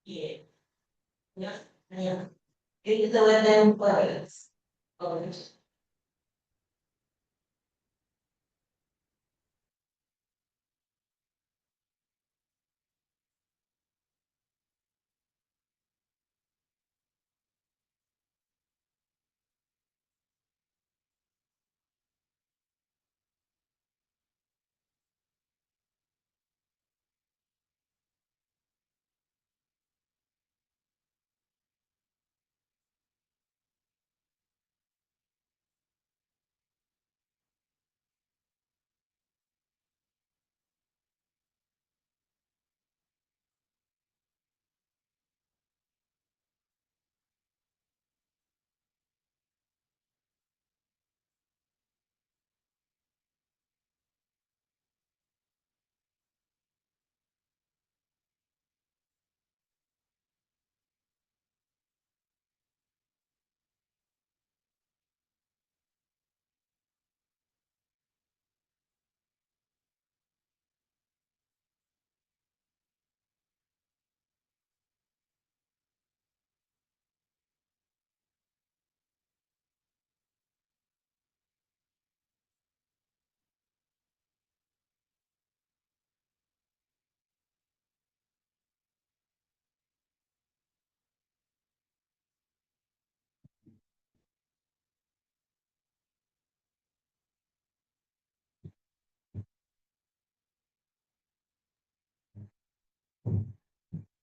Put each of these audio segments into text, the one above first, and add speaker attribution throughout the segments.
Speaker 1: Yeah. Yeah. Yeah. It's the way them words.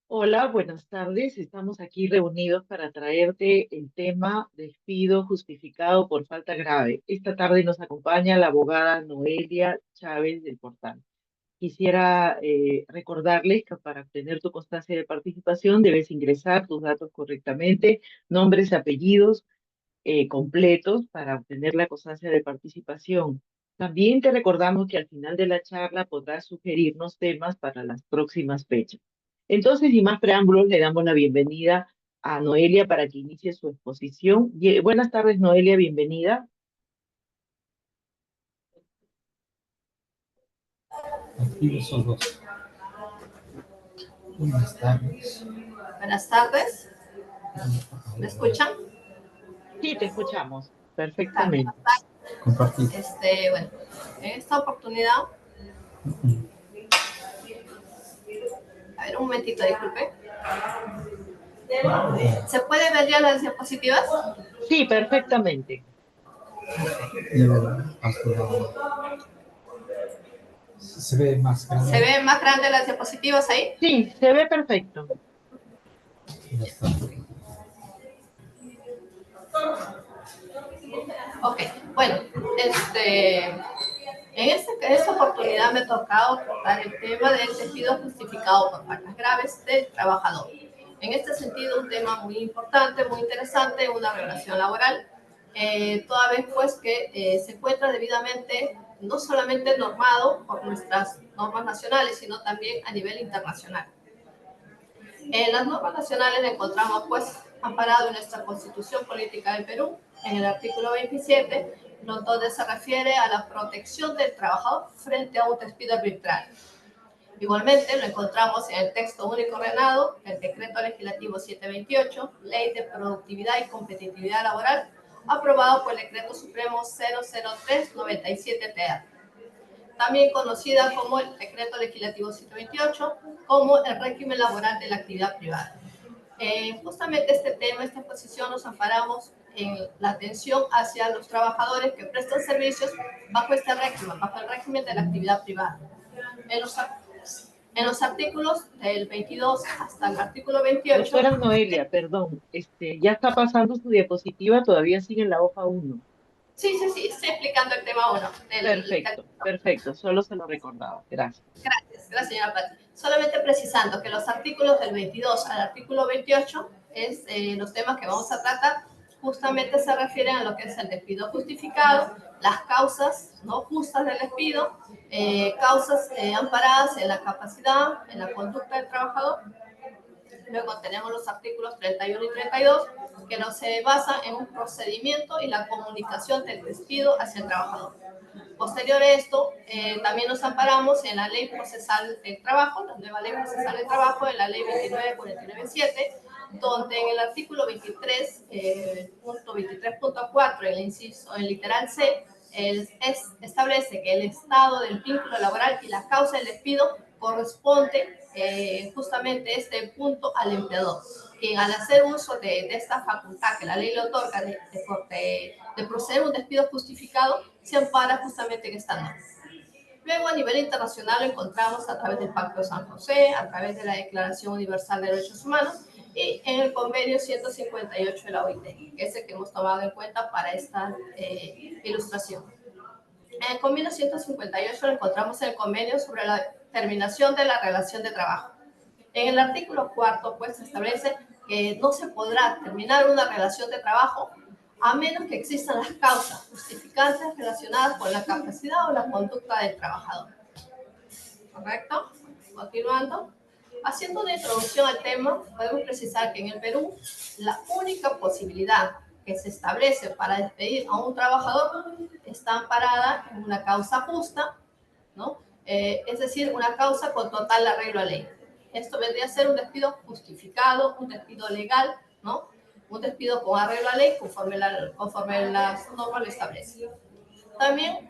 Speaker 2: Hola, buenas tardes. Estamos aquí reunidos para traerte el tema despido justificado por falta grave. Esta tarde nos acompaña la abogada Noelia Chávez del Portal. Quisiera recordarles que para obtener tu constancia de participación debes ingresar tus datos correctamente, nombres, apellidos completos para obtener la constancia de participación. También te recordamos que al final de la charla podrás sugerirnos temas para las próximas fechas. Entonces, sin más preámbulos, le damos la bienvenida a Noelia para que inicie su exposición. Buenas tardes, Noelia, bienvenida.
Speaker 3: Aquí esos dos. Buenas tardes.
Speaker 4: Buenas tardes, ¿me escuchan?
Speaker 2: Sí, te escuchamos
Speaker 4: Está bien.
Speaker 2: perfectamente.
Speaker 3: Compartir.
Speaker 4: Bueno, en esta oportunidad, a ver, un momentito, disculpe. ¿Se puede ver ya las diapositivas?
Speaker 2: Sí, perfectamente.
Speaker 3: Se ve más grande.
Speaker 4: ¿Se ven más grandes las diapositivas ahí?
Speaker 2: Sí, se ve perfecto.
Speaker 3: Ya está.
Speaker 4: Ok, bueno, en esta oportunidad me ha tocado tratar el tema del despido justificado por faltas graves del trabajador. En este sentido, un tema muy importante, muy interesante, una relación laboral, toda vez pues que se encuentra debidamente no solamente normado por nuestras normas nacionales, sino también a nivel internacional. En las normas nacionales encontramos pues amparado en nuestra Constitución Política del Perú, en el artículo 27, donde se refiere a la protección del trabajador frente a un despido arbitrario. Igualmente lo encontramos en el texto único ordenado, el Decreto Legislativo 728, Ley de Productividad y Competitividad Laboral, aprobado por el Decreto Supremo 003/97-TR, también conocida como el Decreto Legislativo 128, como el régimen laboral de la actividad privada. Justamente este tema, esta exposición, nos amparamos en la atención hacia los trabajadores que prestan servicios bajo este régimen, bajo el régimen de la actividad privada. En los artículos del 22 hasta el artículo 28.
Speaker 2: Doctora Noelia, perdón, ya está pasando su diapositiva, todavía sigue en la hoja 1.
Speaker 4: Sí, estoy explicando el tema 1.
Speaker 2: Perfecto, solo se lo recordaba, gracias.
Speaker 4: Gracias, señora Patti. Solamente precisando que los artículos del 22 al artículo 28 los temas que vamos a tratar, justamente se refieren a lo que es el despido justificado, las causas no justas del despido, causas amparadas en la capacidad, en la conducta del trabajador, Luego tenemos los artículos 31 y 32, que no se basan en un procedimiento y la comunicación del despido hacia el trabajador. Posterior a esto, también nos amparamos en la Ley Procesal del Trabajo, la nueva Ley Procesal del Trabajo, en la Ley 2949/7, donde en el artículo 23, punto 23.4, el inciso, el literal C, establece que el estado del vínculo laboral y la causa del despido corresponde justamente este punto al empleador, quien al hacer uso de esta facultad que la ley le otorga de proceder a un despido justificado, se ampara justamente en esta norma. Luego, a nivel internacional, lo encontramos a través del Pacto de San José, a través de la Declaración Universal de Derechos Humanos y en el convenio 158 de la OIT, que es el que hemos tomado en cuenta para esta ilustración. En el convenio 158 lo encontramos en el convenio sobre la terminación de la relación de trabajo. En el artículo 4, pues, se establece que no se podrá terminar una relación de trabajo a menos que existan las causas justificantes relacionadas con la capacidad o la conducta del trabajador. ¿Correcto? Continuando. Haciendo una introducción al tema, podemos precisar que en el Perú la única posibilidad que se establece para despedir a un trabajador está amparada en una causa justa, ¿no? Es decir, una causa con total arreglo a ley. Esto vendría a ser un despido justificado, un despido legal, ¿no? Un despido con arreglo a ley conforme las normas lo establecen. También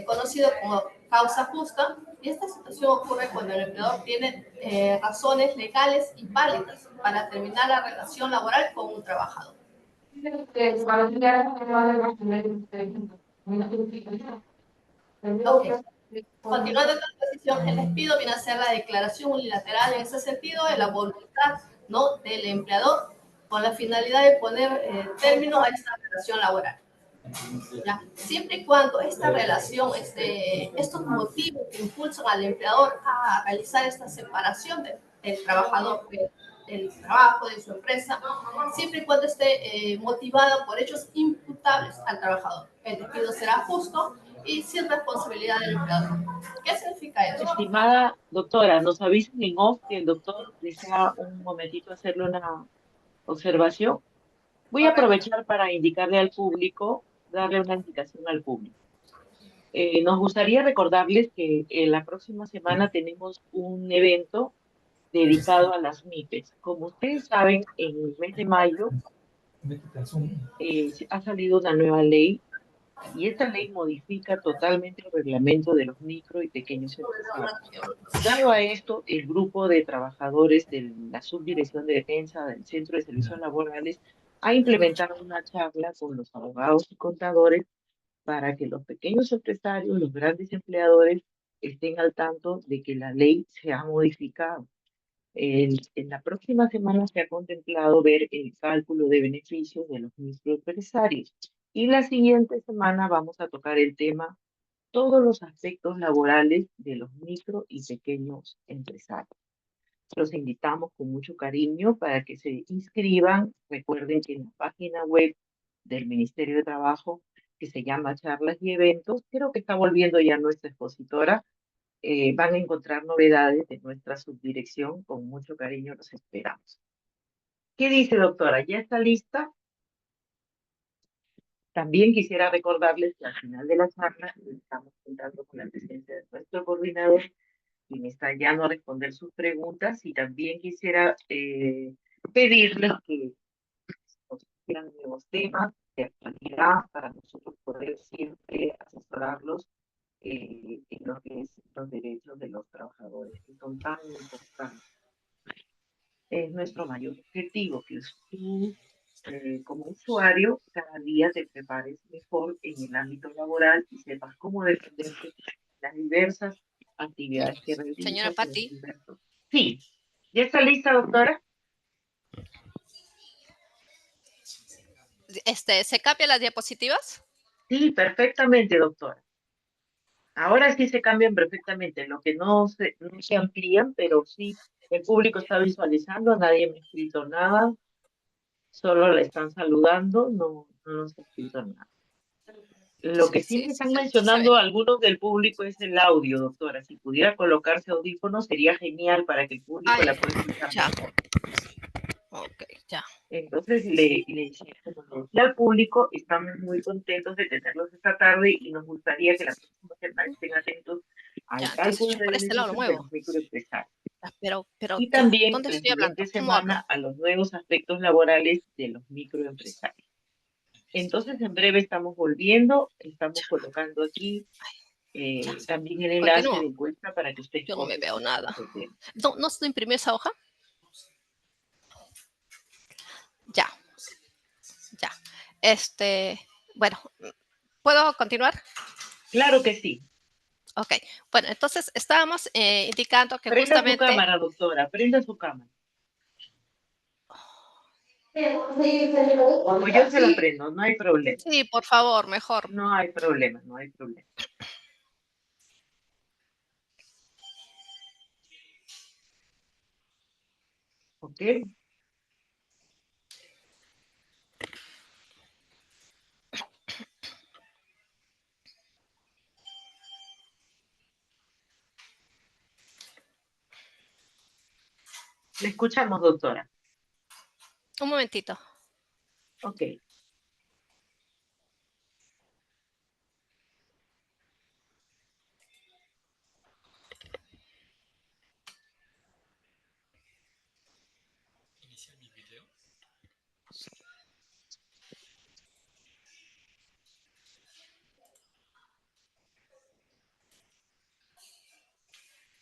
Speaker 4: conocido como causa justa, y esta situación ocurre cuando el empleador tiene razones legales y válidas para terminar la relación laboral con un trabajador. Okay. Continuando con la posición, el despido viene a ser la declaración unilateral en ese sentido de la voluntad, ¿no?, del empleador con la finalidad de poner término a esta relación laboral. ¿Ya? Siempre y cuando esta relación, estos motivos que impulsan al empleador a realizar esta separación del trabajador del trabajo, de su empresa, siempre y cuando esté motivado por hechos imputables al trabajador. El despido será justo y sin responsabilidad del empleador. ¿Qué significa eso?
Speaker 2: Estimada doctora, nos avisan en off que el doctor desea un momentito hacerle una observación. Voy a aprovechar para indicarle al público, darle una indicación al público. Nos gustaría recordarles que la próxima semana tenemos un evento dedicado a las MIPES. Como ustedes saben, en el mes de mayo ha salido una nueva ley y esta ley modifica totalmente el reglamento de los micro y pequeños empresarios. Dado a esto, el grupo de trabajadores de la Subdirección de Defensa del Centro de Servicios Laborales ha implementado una charla con los abogados y contadores para que los pequeños empresarios, los grandes empleadores, estén al tanto de que la ley se ha modificado. En la próxima semana se ha contemplado ver el cálculo de beneficios de los microempresarios. Y la siguiente semana vamos a tocar el tema, todos los aspectos laborales de los micro y pequeños empresarios. Los invitamos con mucho cariño para que se inscriban. Recuerden que en la página web del Ministerio de Trabajo, que se llama Charlas y Eventos, creo que está volviendo ya nuestra expositora, van a encontrar novedades de nuestra subdirección. Con mucho cariño los esperamos. ¿Qué dice, doctora? ¿Ya está lista? También quisiera recordarles que al final de la charla estamos contando con la presencia de nuestro coordinador, quien está ya a responder sus preguntas, y también quisiera pedirles que nos sugieran nuevos temas de actualidad para nosotros poder siempre asesorarlos en lo que es los derechos de los trabajadores, que son tan importantes. Es nuestro mayor objetivo, que tú, como usuario, cada día te prepares mejor en el ámbito laboral y sepas cómo defenderte de las diversas actividades que realizas.
Speaker 5: Señora Patti.
Speaker 2: Sí. ¿Ya está lista, doctora?
Speaker 5: ¿Se cambian las diapositivas?
Speaker 2: Sí, perfectamente, doctora. Ahora sí se cambian perfectamente, lo que no se amplían, pero sí el público está visualizando, nadie me ha escrito nada, solo la están saludando, no nos ha escrito nada. Lo que sí
Speaker 5: Sí,
Speaker 2: me
Speaker 5: sí,
Speaker 2: están
Speaker 5: se está
Speaker 2: mencionando
Speaker 5: bien.
Speaker 2: algunos del público es el audio, doctora. Si pudiera colocarse audífonos sería genial para que el público
Speaker 5: Ay,
Speaker 2: la pueda escuchar
Speaker 5: ya,
Speaker 2: mejor.
Speaker 5: ok, ya.
Speaker 2: Entonces, como le decía al público, estamos muy contentos de tenerlos esta tarde y nos gustaría que la próxima semana estén atentos
Speaker 5: Ya,
Speaker 2: al
Speaker 5: entonces
Speaker 2: cálculo
Speaker 5: yo
Speaker 2: de
Speaker 5: por este lado lo
Speaker 2: beneficios de
Speaker 5: muevo.
Speaker 2: los microempresarios
Speaker 5: Ya, pero
Speaker 2: y
Speaker 5: ya,
Speaker 2: también
Speaker 5: ¿dónde
Speaker 2: la
Speaker 5: estoy hablando?
Speaker 2: siguiente
Speaker 5: ¿Cómo hablo?
Speaker 2: semana a los nuevos aspectos laborales de los microempresarios. Entonces, en breve estamos volviendo, estamos colocando aquí
Speaker 5: Ya,
Speaker 2: también el enlace
Speaker 5: continúo.
Speaker 2: de encuesta para que ustedes
Speaker 5: Yo no me
Speaker 2: voten
Speaker 5: veo
Speaker 2: sobre
Speaker 5: nada.
Speaker 2: este tema.
Speaker 5: No, ¿no se imprimió esa hoja? Ya, ya. Bueno, ¿puedo continuar?
Speaker 2: Claro que sí.
Speaker 5: Ok. Bueno, entonces estábamos indicando que
Speaker 2: Prenda su
Speaker 5: justamente.
Speaker 2: cámara, doctora, prenda su cámara. O yo se la prendo, no hay problema.
Speaker 5: Sí, por favor, mejor.
Speaker 2: No hay problema, no hay problema. ¿Ok? Le escuchamos, doctora.
Speaker 5: Un momentito.
Speaker 2: Ok.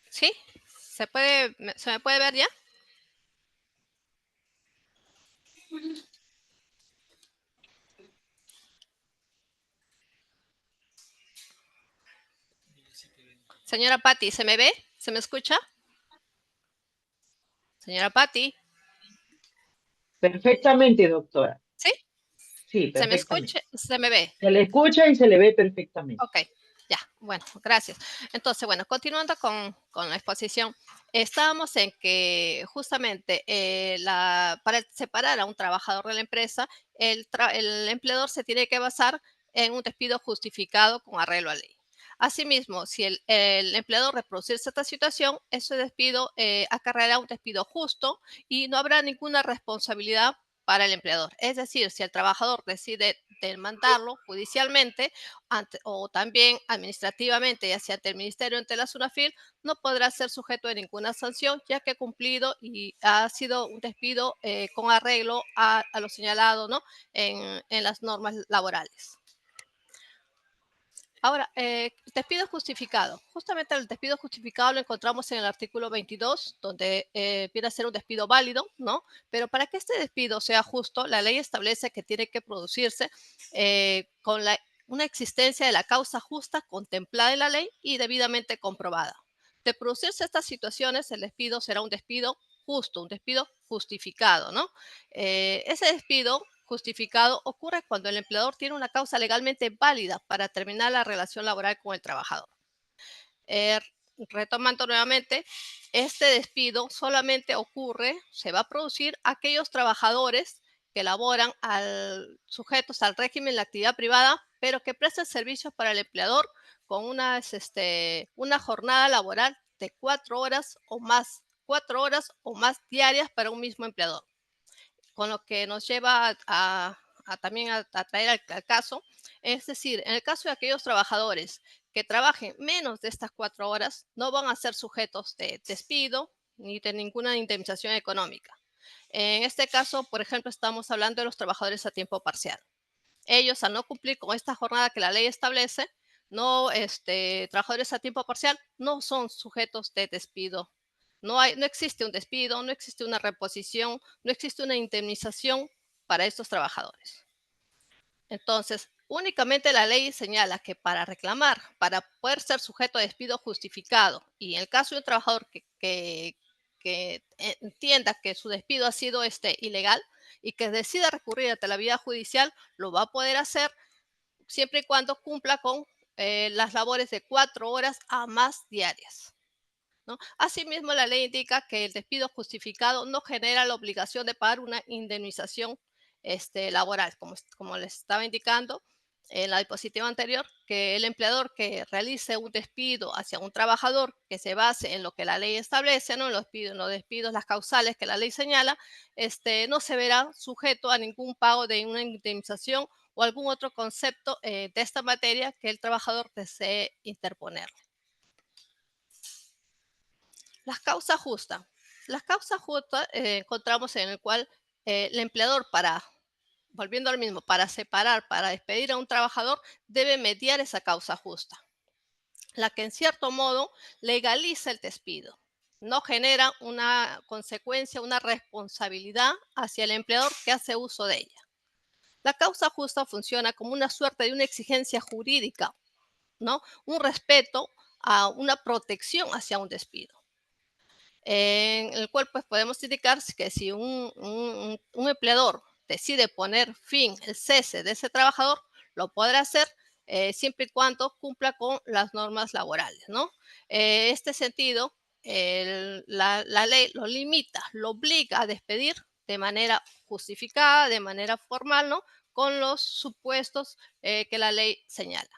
Speaker 5: ¿Sí? ¿Se me puede ver ya? Señora Patti, ¿se me ve? ¿Se me escucha? Señora Patti,
Speaker 2: Perfectamente, doctora.
Speaker 5: ¿sí?
Speaker 2: Sí,
Speaker 5: ¿Se me
Speaker 2: perfectamente.
Speaker 5: escucha? ¿Se me ve?
Speaker 2: Se le escucha y se le ve perfectamente.
Speaker 5: Ok, ya, bueno, gracias. Entonces, bueno, continuando con la exposición, estábamos en que justamente para separar a un trabajador de la empresa, el empleador se tiene que basar en un despido justificado con arreglo a ley. Asimismo, si el empleador reproducirse esta situación, ese despido acarreará un despido justo y no habrá ninguna responsabilidad para el empleador. Es decir, si el trabajador decide demandarlo judicialmente, o también administrativamente, ya sea ante el ministerio o ante la SUNAFIL, no podrá ser sujeto de ninguna sanción, ya que ha cumplido y ha sido un despido con arreglo a lo señalado, ¿no? en las normas laborales. Ahora, despido justificado. Justamente el despido justificado lo encontramos en el artículo 22, donde viene a ser un despido válido, ¿no? Pero para que este despido sea justo, la ley establece que tiene que producirse con una existencia de la causa justa contemplada en la ley y debidamente comprobada. De producirse estas situaciones, el despido será un despido justo, un despido justificado, ¿no? Ese despido justificado ocurre cuando el empleador tiene una causa legalmente válida para terminar la relación laboral con el trabajador. Eh, Retomando nuevamente, este despido solamente ocurre, se va a producir aquellos trabajadores que laboran sujetos al régimen de la actividad privada, pero que prestan servicios para el empleador con una jornada laboral de 4 horas o más diarias para un mismo empleador, con lo que nos lleva también a traer al caso. Es decir, en el caso de aquellos trabajadores que trabajen menos de estas 4 horas, no van a ser sujetos de despido ni de ninguna indemnización económica. En este caso, por ejemplo, estamos hablando de los trabajadores a tiempo parcial. Ellos, al no cumplir con esta jornada que la ley establece, trabajadores a tiempo parcial no son sujetos de despido. No existe un despido, no existe una reposición, no existe una indemnización para estos trabajadores. Entonces, únicamente la ley señala que para reclamar, para poder ser sujeto de despido justificado, y en el caso de un trabajador que entienda que su despido ha sido ilegal y que decida recurrir ante la vía judicial, lo va a poder hacer siempre y cuando cumpla con las labores de 4 horas a más diarias, ¿no? Asimismo, la ley indica que el despido justificado no genera la obligación de pagar una indemnización laboral, como les estaba indicando. en la diapositiva anterior, que el empleador que realice un despido hacia un trabajador que se base en lo que la ley establece, ¿no? Los despidos, las causales que la ley señala, no se verá sujeto a ningún pago de una indemnización o algún otro concepto de esta materia que el trabajador desee interponer. Las causas justas. Las causas justas encontramos en el cual el empleador volviendo al mismo, para separar, para despedir a un trabajador, debe mediar esa causa justa, la que en cierto modo legaliza el despido. No genera una consecuencia, una responsabilidad hacia el empleador que hace uso de ella. La causa justa funciona como una suerte de una exigencia jurídica, ¿no? Un respeto a una protección hacia un despido. En el cual pues, podemos indicar que si un empleador decide poner fin, el cese de ese trabajador, lo podrá hacer siempre y cuando cumpla con las normas laborales, ¿no? Este sentido, la ley lo limita, lo obliga a despedir de manera justificada, de manera formal, ¿no? Con los supuestos que la ley señala.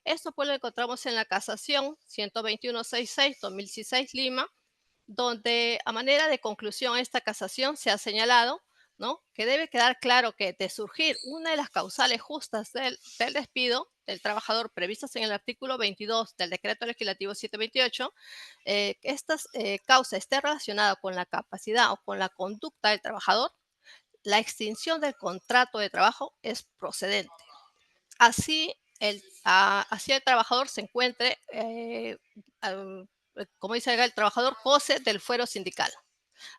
Speaker 5: Esto pues lo encontramos en la casación 12166-2016 Lima, donde a manera de conclusión esta casación se ha señalado, ¿no?, que debe quedar claro que de surgir una de las causales justas del despido del trabajador previstas en el artículo 22 del Decreto Legislativo 728, que esta causa esté relacionada con la capacidad o con la conducta del trabajador, la extinción del contrato de trabajo es procedente. Así el trabajador se encuentre, como dice acá, el trabajador goce del fuero sindical.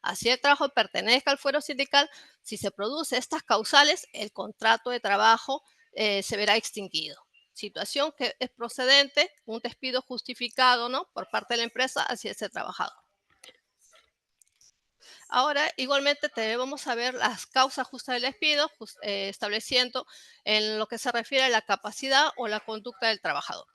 Speaker 5: Así el trabajo pertenezca al fuero sindical, si se produce estas causales, el contrato de trabajo se verá extinguido. Situación que es procedente, un despido justificado, ¿no?, por parte de la empresa hacia ese trabajador. Ahora, igualmente, debemos saber las causas justas del despido, estableciendo en lo que se refiere a la capacidad o la conducta del trabajador.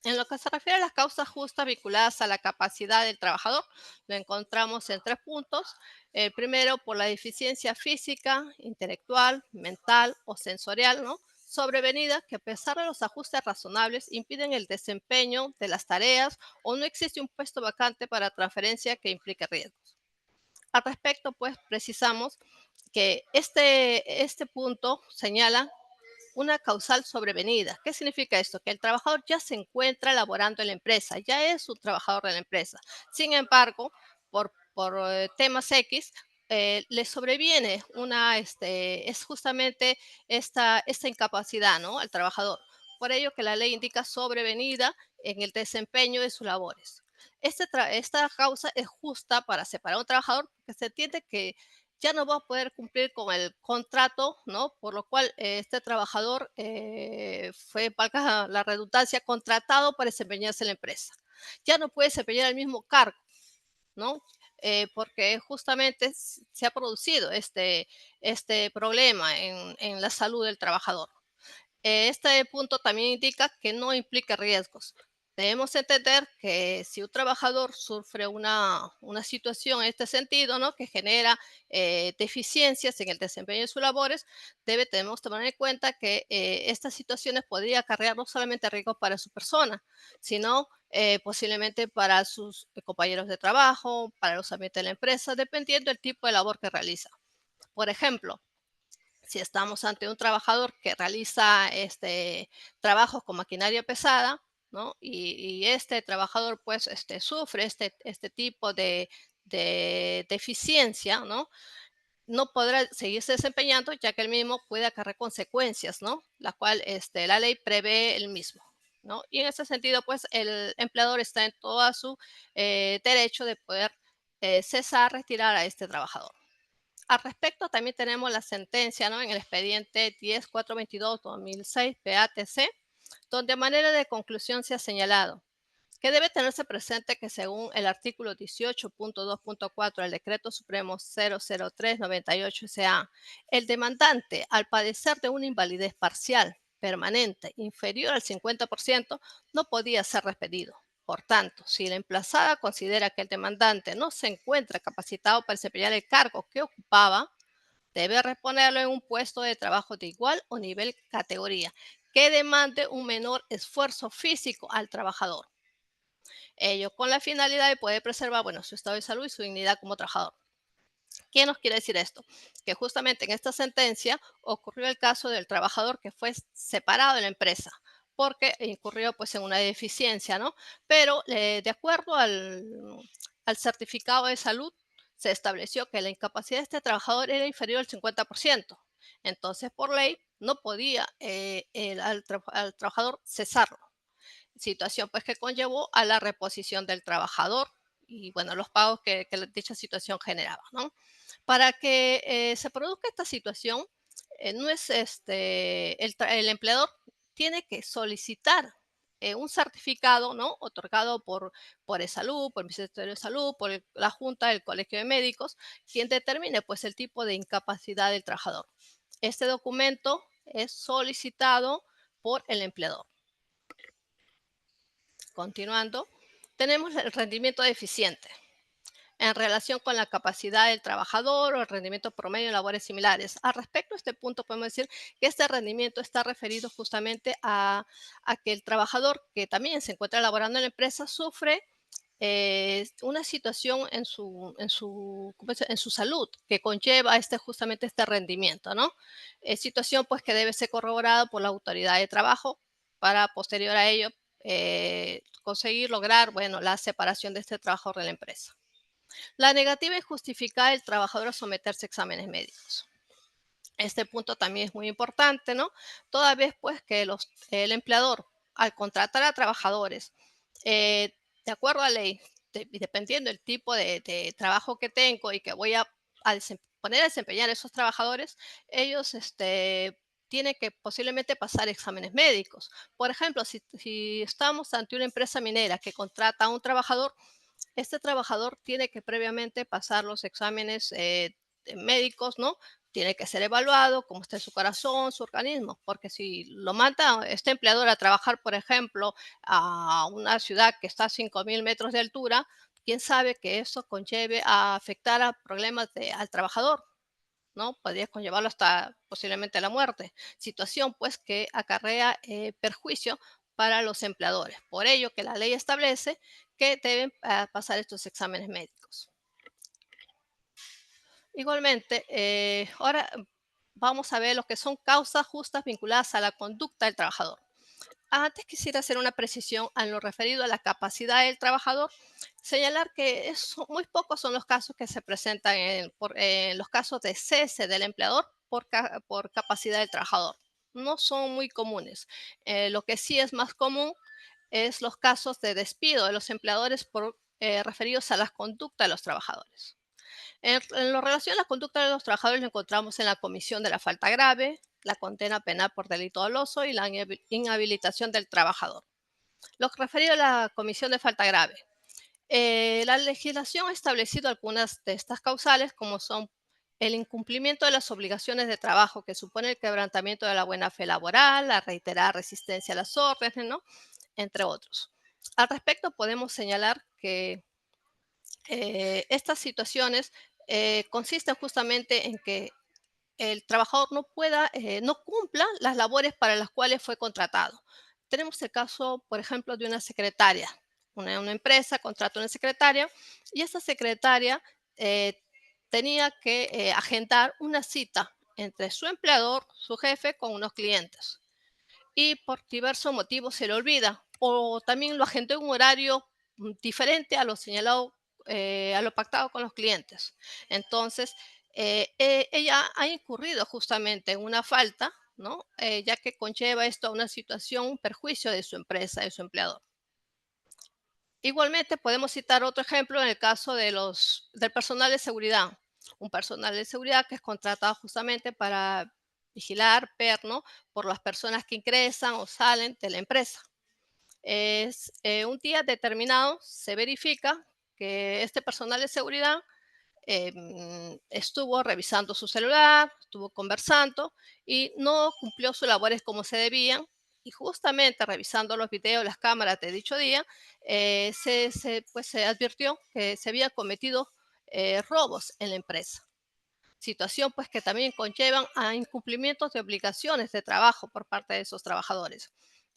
Speaker 5: En lo que se refiere a las causas justas vinculadas a la capacidad del trabajador, lo encontramos en 3 puntos. El primero, por la deficiencia física, intelectual, mental o sensorial, ¿no?, sobrevenida, que a pesar de los ajustes razonables impiden el desempeño de las tareas o no existe un puesto vacante para transferencia que implique riesgos. Al respecto, pues, precisamos que este punto señala una causal sobrevenida. ¿Qué significa esto? Que el trabajador ya se encuentra laborando en la empresa, ya es un trabajador de la empresa. Sin embargo, por temas X, le sobreviene es justamente esta incapacidad, ¿no?, al trabajador. Por ello que la ley indica sobrevenida en el desempeño de sus labores. Esta causa es justa para separar a un trabajador porque se entiende que ya no va a poder cumplir con el contrato, ¿no?, por lo cual este trabajador fue, valga la redundancia, contratado para desempeñarse en la empresa. Ya no puede desempeñar el mismo cargo, ¿no? Porque justamente se ha producido este problema en la salud del trabajador. Este punto también indica que no implica riesgos. Debemos entender que si un trabajador sufre una situación en este sentido, ¿no?, que genera deficiencias en el desempeño de sus labores, debemos tomar en cuenta que estas situaciones podrían acarrear no solamente riesgos para su persona, sino posiblemente para sus compañeros de trabajo, para los ambientes de la empresa, dependiendo del tipo de labor que realiza. Por ejemplo, si estamos ante un trabajador que realiza trabajos con maquinaria pesada, ¿no?, y este trabajador pues sufre este tipo de deficiencia, ¿no?, no podrá seguirse desempeñando, ya que el mismo puede acarrear consecuencias, ¿no?, la cual la ley prevé el mismo, ¿no? Y en ese sentido, pues el empleador está en todo su derecho de poder cesar, retirar a este trabajador. Al respecto, también tenemos la sentencia, ¿no?, en el expediente 10422-2006 PATC, donde a manera de conclusión se ha señalado que debe tenerse presente que según el artículo 18.2.4 del Decreto Supremo 00398 SA, el demandante, al padecer de una invalidez parcial, permanente, inferior al 50%, no podía ser despedido. Por tanto, si la emplazada considera que el demandante no se encuentra capacitado para desempeñar el cargo que ocupaba, debe reponerlo en un puesto de trabajo de igual o nivel categoría que demande un menor esfuerzo físico al trabajador. Ello con la finalidad de poder preservar, bueno, su estado de salud y su dignidad como trabajador. ¿Qué nos quiere decir esto? Que justamente en esta sentencia ocurrió el caso del trabajador que fue separado de la empresa porque incurrió pues en una deficiencia, ¿no? Pero de acuerdo al certificado de salud, se estableció que la incapacidad de este trabajador era inferior al 50%. Entonces, por ley, no podía al trabajador cesarlo. Situación pues que conllevó a la reposición del trabajador y bueno, los pagos que dicha situación generaba, ¿no? Para que se produzca esta situación, no es el empleador tiene que solicitar un certificado, ¿no? Otorgado por Salud, por el Ministerio de Salud, por la Junta del Colegio de Médicos, quien determine pues el tipo de incapacidad del trabajador. Este documento es solicitado por el empleador. Continuando, tenemos el rendimiento deficiente en relación con la capacidad del trabajador o el rendimiento promedio en labores similares. Al respecto a este punto, podemos decir que este rendimiento está referido justamente a que el trabajador que también se encuentra laborando en la empresa sufre una situación en su salud que conlleva justamente este rendimiento, ¿no? Situación pues que debe ser corroborada por la autoridad de trabajo para posterior a ello conseguir lograr, bueno, la separación de este trabajador de la empresa. La negativa es justificar el trabajador a someterse a exámenes médicos. Este punto también es muy importante, ¿no? Toda vez pues que el empleador al contratar a trabajadores, de acuerdo a ley, dependiendo del tipo de trabajo que tengo y que voy a poner a desempeñar esos trabajadores, ellos tienen que posiblemente pasar exámenes médicos. Por ejemplo, si estamos ante una empresa minera que contrata a un trabajador, este trabajador tiene que previamente pasar los exámenes médicos, ¿no? Tiene que ser evaluado, cómo está su corazón, su organismo, porque si lo manda este empleador a trabajar, por ejemplo, a una ciudad que está a 5.000 metros de altura, quién sabe que eso conlleve a afectar a problemas al trabajador, ¿no? Podría conllevarlo hasta posiblemente la muerte. Situación, pues, que acarrea perjuicio para los empleadores. Por ello que la ley establece que deben pasar estos exámenes médicos. Igualmente, ahora vamos a ver lo que son causas justas vinculadas a la conducta del trabajador. Antes quisiera hacer una precisión en lo referido a la capacidad del trabajador, señalar que muy pocos son los casos que se presentan en los casos de cese del empleador por capacidad del trabajador. No son muy comunes. Lo que sí es más común es los casos de despido de los empleadores referidos a la conducta de los trabajadores. En lo relación a la conducta de los trabajadores lo encontramos en la comisión de la falta grave, la condena penal por delito doloso y la inhabilitación del trabajador. Lo referido a la comisión de falta grave. La legislación ha establecido algunas de estas causales como son el incumplimiento de las obligaciones de trabajo que supone el quebrantamiento de la buena fe laboral, la reiterada resistencia a las órdenes, ¿no? Entre otros. Al respecto podemos señalar que estas situaciones consisten justamente en que el trabajador no cumpla las labores para las cuales fue contratado. Tenemos el caso, por ejemplo, de una secretaria. Una empresa contrata una secretaria y esa secretaria tenía que agendar una cita entre su empleador, su jefe, con unos clientes. Y por diversos motivos se le olvida o también lo agendó en un horario diferente a lo señalado, a lo pactado con los clientes. Entonces, ella ha incurrido justamente en una falta, ¿no? Ya que conlleva esto a una situación, un perjuicio de su empresa, de su empleador. Igualmente, podemos citar otro ejemplo en el caso del personal de seguridad. Un personal de seguridad que es contratado justamente para vigilar, ver, ¿no? Por las personas que ingresan o salen de la empresa. Un día determinado se verifica que este personal de seguridad estuvo revisando su celular, estuvo conversando y no cumplió sus labores como se debían. Y justamente revisando los videos, las cámaras de dicho día, pues se advirtió que se había cometido robos en la empresa. Situación pues que también conllevan a incumplimientos de obligaciones de trabajo por parte de esos trabajadores.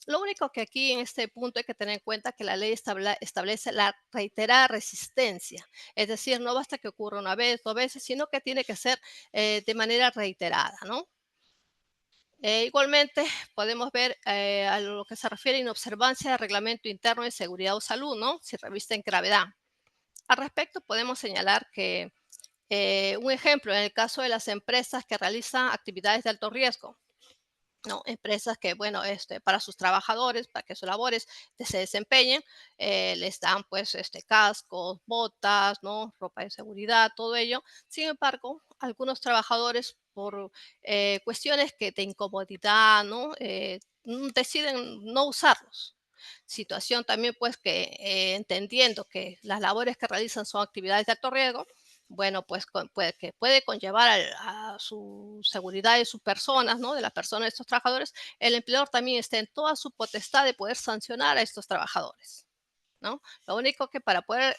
Speaker 5: Lo único que aquí en este punto hay que tener en cuenta que la ley establece la reiterada resistencia, es decir, no basta que ocurra una vez, dos veces, sino que tiene que ser de manera reiterada, ¿no? Igualmente, podemos ver a lo que se refiere a inobservancia del reglamento interno de seguridad o salud, ¿no? Si reviste en gravedad. Al respecto, podemos señalar que un ejemplo, en el caso de las empresas que realizan actividades de alto riesgo, ¿no? Empresas que, bueno, para sus trabajadores, para que sus labores se desempeñen, les dan pues cascos, botas, ¿no? Ropa de seguridad, todo ello. Sin embargo, algunos trabajadores por cuestiones que de incomodidad, ¿no? Deciden no usarlos. Situación también pues que entendiendo que las labores que realizan son actividades de alto riesgo, bueno, pues puede conllevar a su seguridad de sus personas, ¿no? De las personas de estos trabajadores, el empleador también está en toda su potestad de poder sancionar a estos trabajadores, ¿no? Lo único que para poder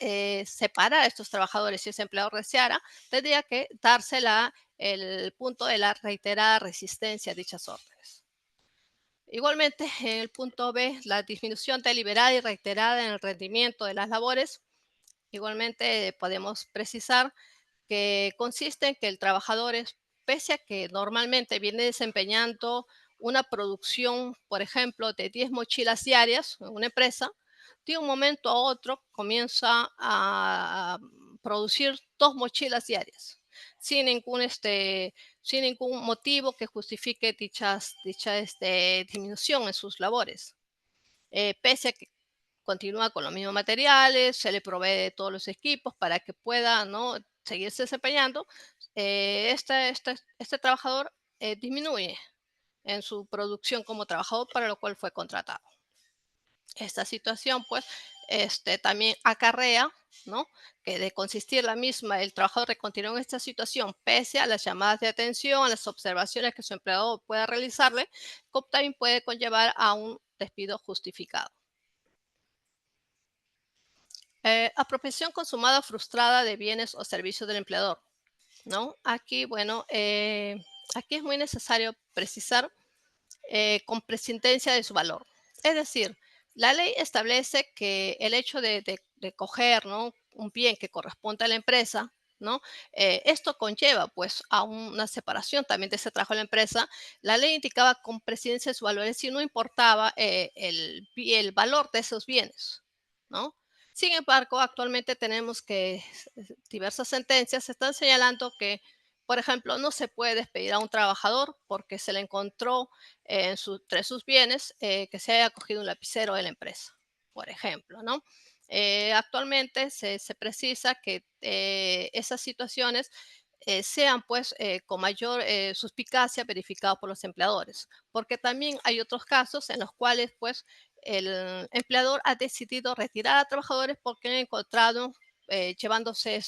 Speaker 5: separar a estos trabajadores, si ese empleador deseara, tendría que darse el punto de la reiterada resistencia a dichas órdenes. Igualmente, en el punto B, la disminución deliberada y reiterada en el rendimiento de las labores. Igualmente, podemos precisar que consiste en que el trabajador, pese a que normalmente viene desempeñando una producción, por ejemplo, de 10 mochilas diarias en una empresa, de un momento a otro comienza a producir 2 mochilas diarias, sin ningún, sin ningún motivo que justifique dicha disminución en sus labores. Pese a que continúa con los mismos materiales, se le provee de todos los equipos para que pueda, ¿no? Seguirse desempeñando, este trabajador disminuye en su producción como trabajador para lo cual fue contratado. Esta situación, pues, también acarrea, ¿no? Que de consistir la misma, el trabajador continúa en esta situación, pese a las llamadas de atención, a las observaciones que su empleador pueda realizarle, también puede conllevar a un despido justificado. Apropiación consumada frustrada de bienes o servicios del empleador, ¿no? Aquí, bueno, aquí es muy necesario precisar con prescindencia de su valor. Es decir, la ley establece que el hecho de coger, ¿no? Un bien que corresponde a la empresa, ¿no? Esto conlleva pues a una separación también de ese trabajo de la empresa. La ley indicaba con prescindencia de su valor, es decir, no importaba el valor de esos bienes, ¿no? Sin embargo, actualmente tenemos que diversas sentencias están señalando que, por ejemplo, no se puede despedir a un trabajador porque se le encontró entre sus bienes que se haya cogido un lapicero de la empresa, por ejemplo, ¿no? Actualmente se precisa que esas situaciones sean pues con mayor suspicacia verificadas por los empleadores, porque también hay otros casos en los cuales pues el empleador ha decidido retirar a trabajadores porque han encontrado llevándose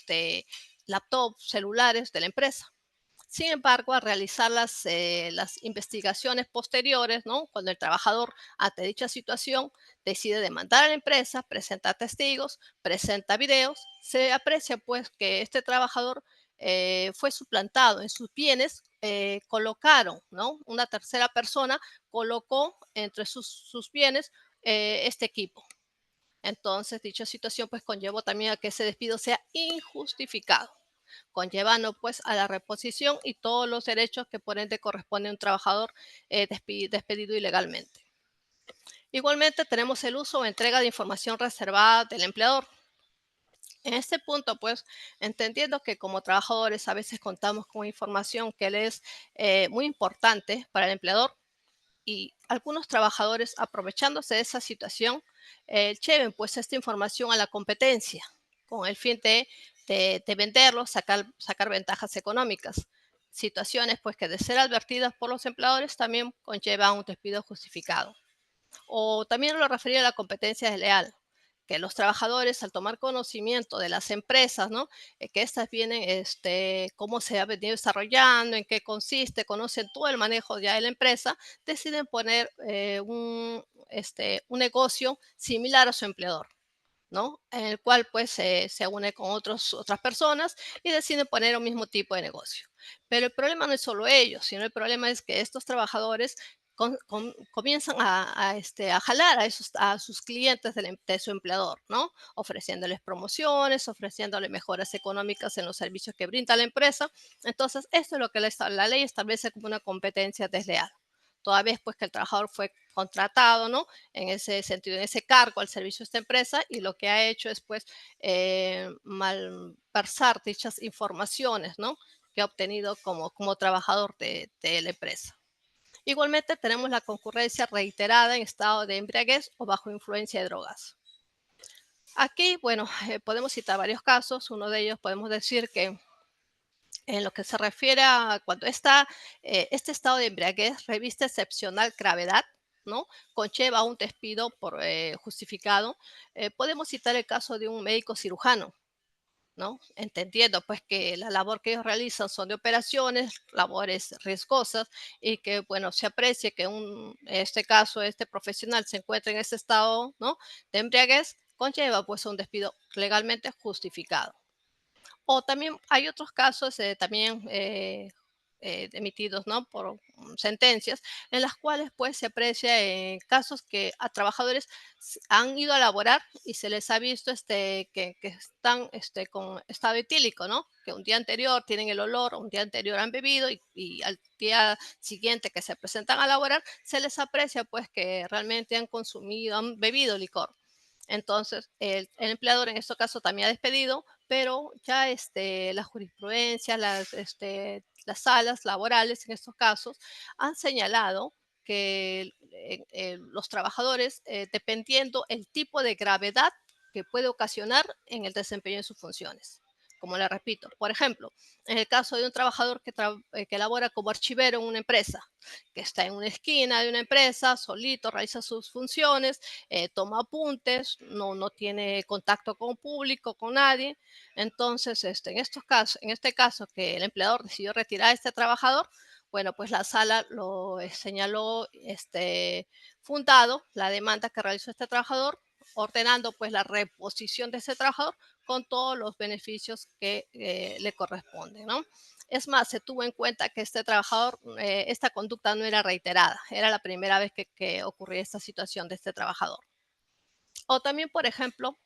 Speaker 5: laptops, celulares de la empresa. Sin embargo, al realizar las investigaciones posteriores, ¿no? Cuando el trabajador, ante dicha situación, decide demandar a la empresa, presenta testigos, presenta videos, se aprecia pues que este trabajador fue suplantado en sus bienes, colocaron, ¿no? Una tercera persona colocó entre sus bienes este equipo. Entonces, dicha situación pues conllevó también a que ese despido sea injustificado, conllevando pues a la reposición y todos los derechos que por ende corresponde a un trabajador despedido ilegalmente. Igualmente tenemos el uso o entrega de información reservada del empleador. En este punto, pues, entendiendo que como trabajadores a veces contamos con información que le es muy importante para el empleador, y algunos trabajadores aprovechándose de esa situación, lleven pues esta información a la competencia con el fin de venderlo, sacar ventajas económicas. Situaciones pues que de ser advertidas por los empleadores también conllevan un despido justificado. O también lo refería a la competencia desleal, que los trabajadores al tomar conocimiento de las empresas, ¿no? Que estas vienen, cómo se ha venido desarrollando, en qué consiste, conocen todo el manejo ya de la empresa, deciden poner un negocio similar a su empleador. ¿no? En el cual pues se une con otras personas y deciden poner un mismo tipo de negocio. Pero el problema no es solo ellos, sino el problema es que estos trabajadores comienzan a jalar a sus clientes de su empleador, ¿no? Ofreciéndoles promociones, ofreciéndoles mejoras económicas en los servicios que brinda la empresa. Entonces, esto es lo que la ley establece como una competencia desleal. Toda vez pues que el trabajador fue contratado, ¿no? En ese sentido, en ese cargo al servicio de esta empresa, y lo que ha hecho es pues malversar dichas informaciones, ¿no? Que ha obtenido como trabajador de la empresa. Igualmente tenemos la concurrencia reiterada en estado de embriaguez o bajo influencia de drogas. Aquí, bueno, podemos citar varios casos. Uno de ellos podemos decir que en lo que se refiere a cuando este estado de embriaguez reviste excepcional gravedad, ¿no? Conlleva un despido justificado. Podemos citar el caso de un médico cirujano, ¿no? Entendiendo pues que la labor que ellos realizan son de operaciones, labores riesgosas, y que, bueno, se aprecie que en este caso, este profesional se encuentra en ese estado, ¿no? De embriaguez, conlleva pues un despido legalmente justificado. O también hay otros casos también emitidos, ¿no? Por sentencias, en las cuales pues se aprecia en casos que a trabajadores han ido a laborar y se les ha visto que están con estado etílico, ¿no? Que un día anterior tienen el olor, un día anterior han bebido y al día siguiente que se presentan a laborar se les aprecia pues que realmente han consumido, han bebido licor. Entonces, el empleador en este caso también ha despedido, pero ya la jurisprudencia, las salas laborales en estos casos han señalado que los trabajadores, dependiendo el tipo de gravedad que puede ocasionar en el desempeño de sus funciones. Como le repito, por ejemplo, en el caso de un trabajador que labora como archivero en una empresa, que está en una esquina de una empresa, solito realiza sus funciones, toma apuntes, no tiene contacto con público, con nadie. Entonces, en este caso que el empleador decidió retirar a este trabajador, bueno, pues la sala lo señaló fundado la demanda que realizó este trabajador, ordenando pues la reposición de ese trabajador con todos los beneficios que le corresponden, ¿no? Es más, se tuvo en cuenta que este trabajador, esta conducta no era reiterada, era la primera vez que ocurría esta situación de este trabajador. O también, por ejemplo,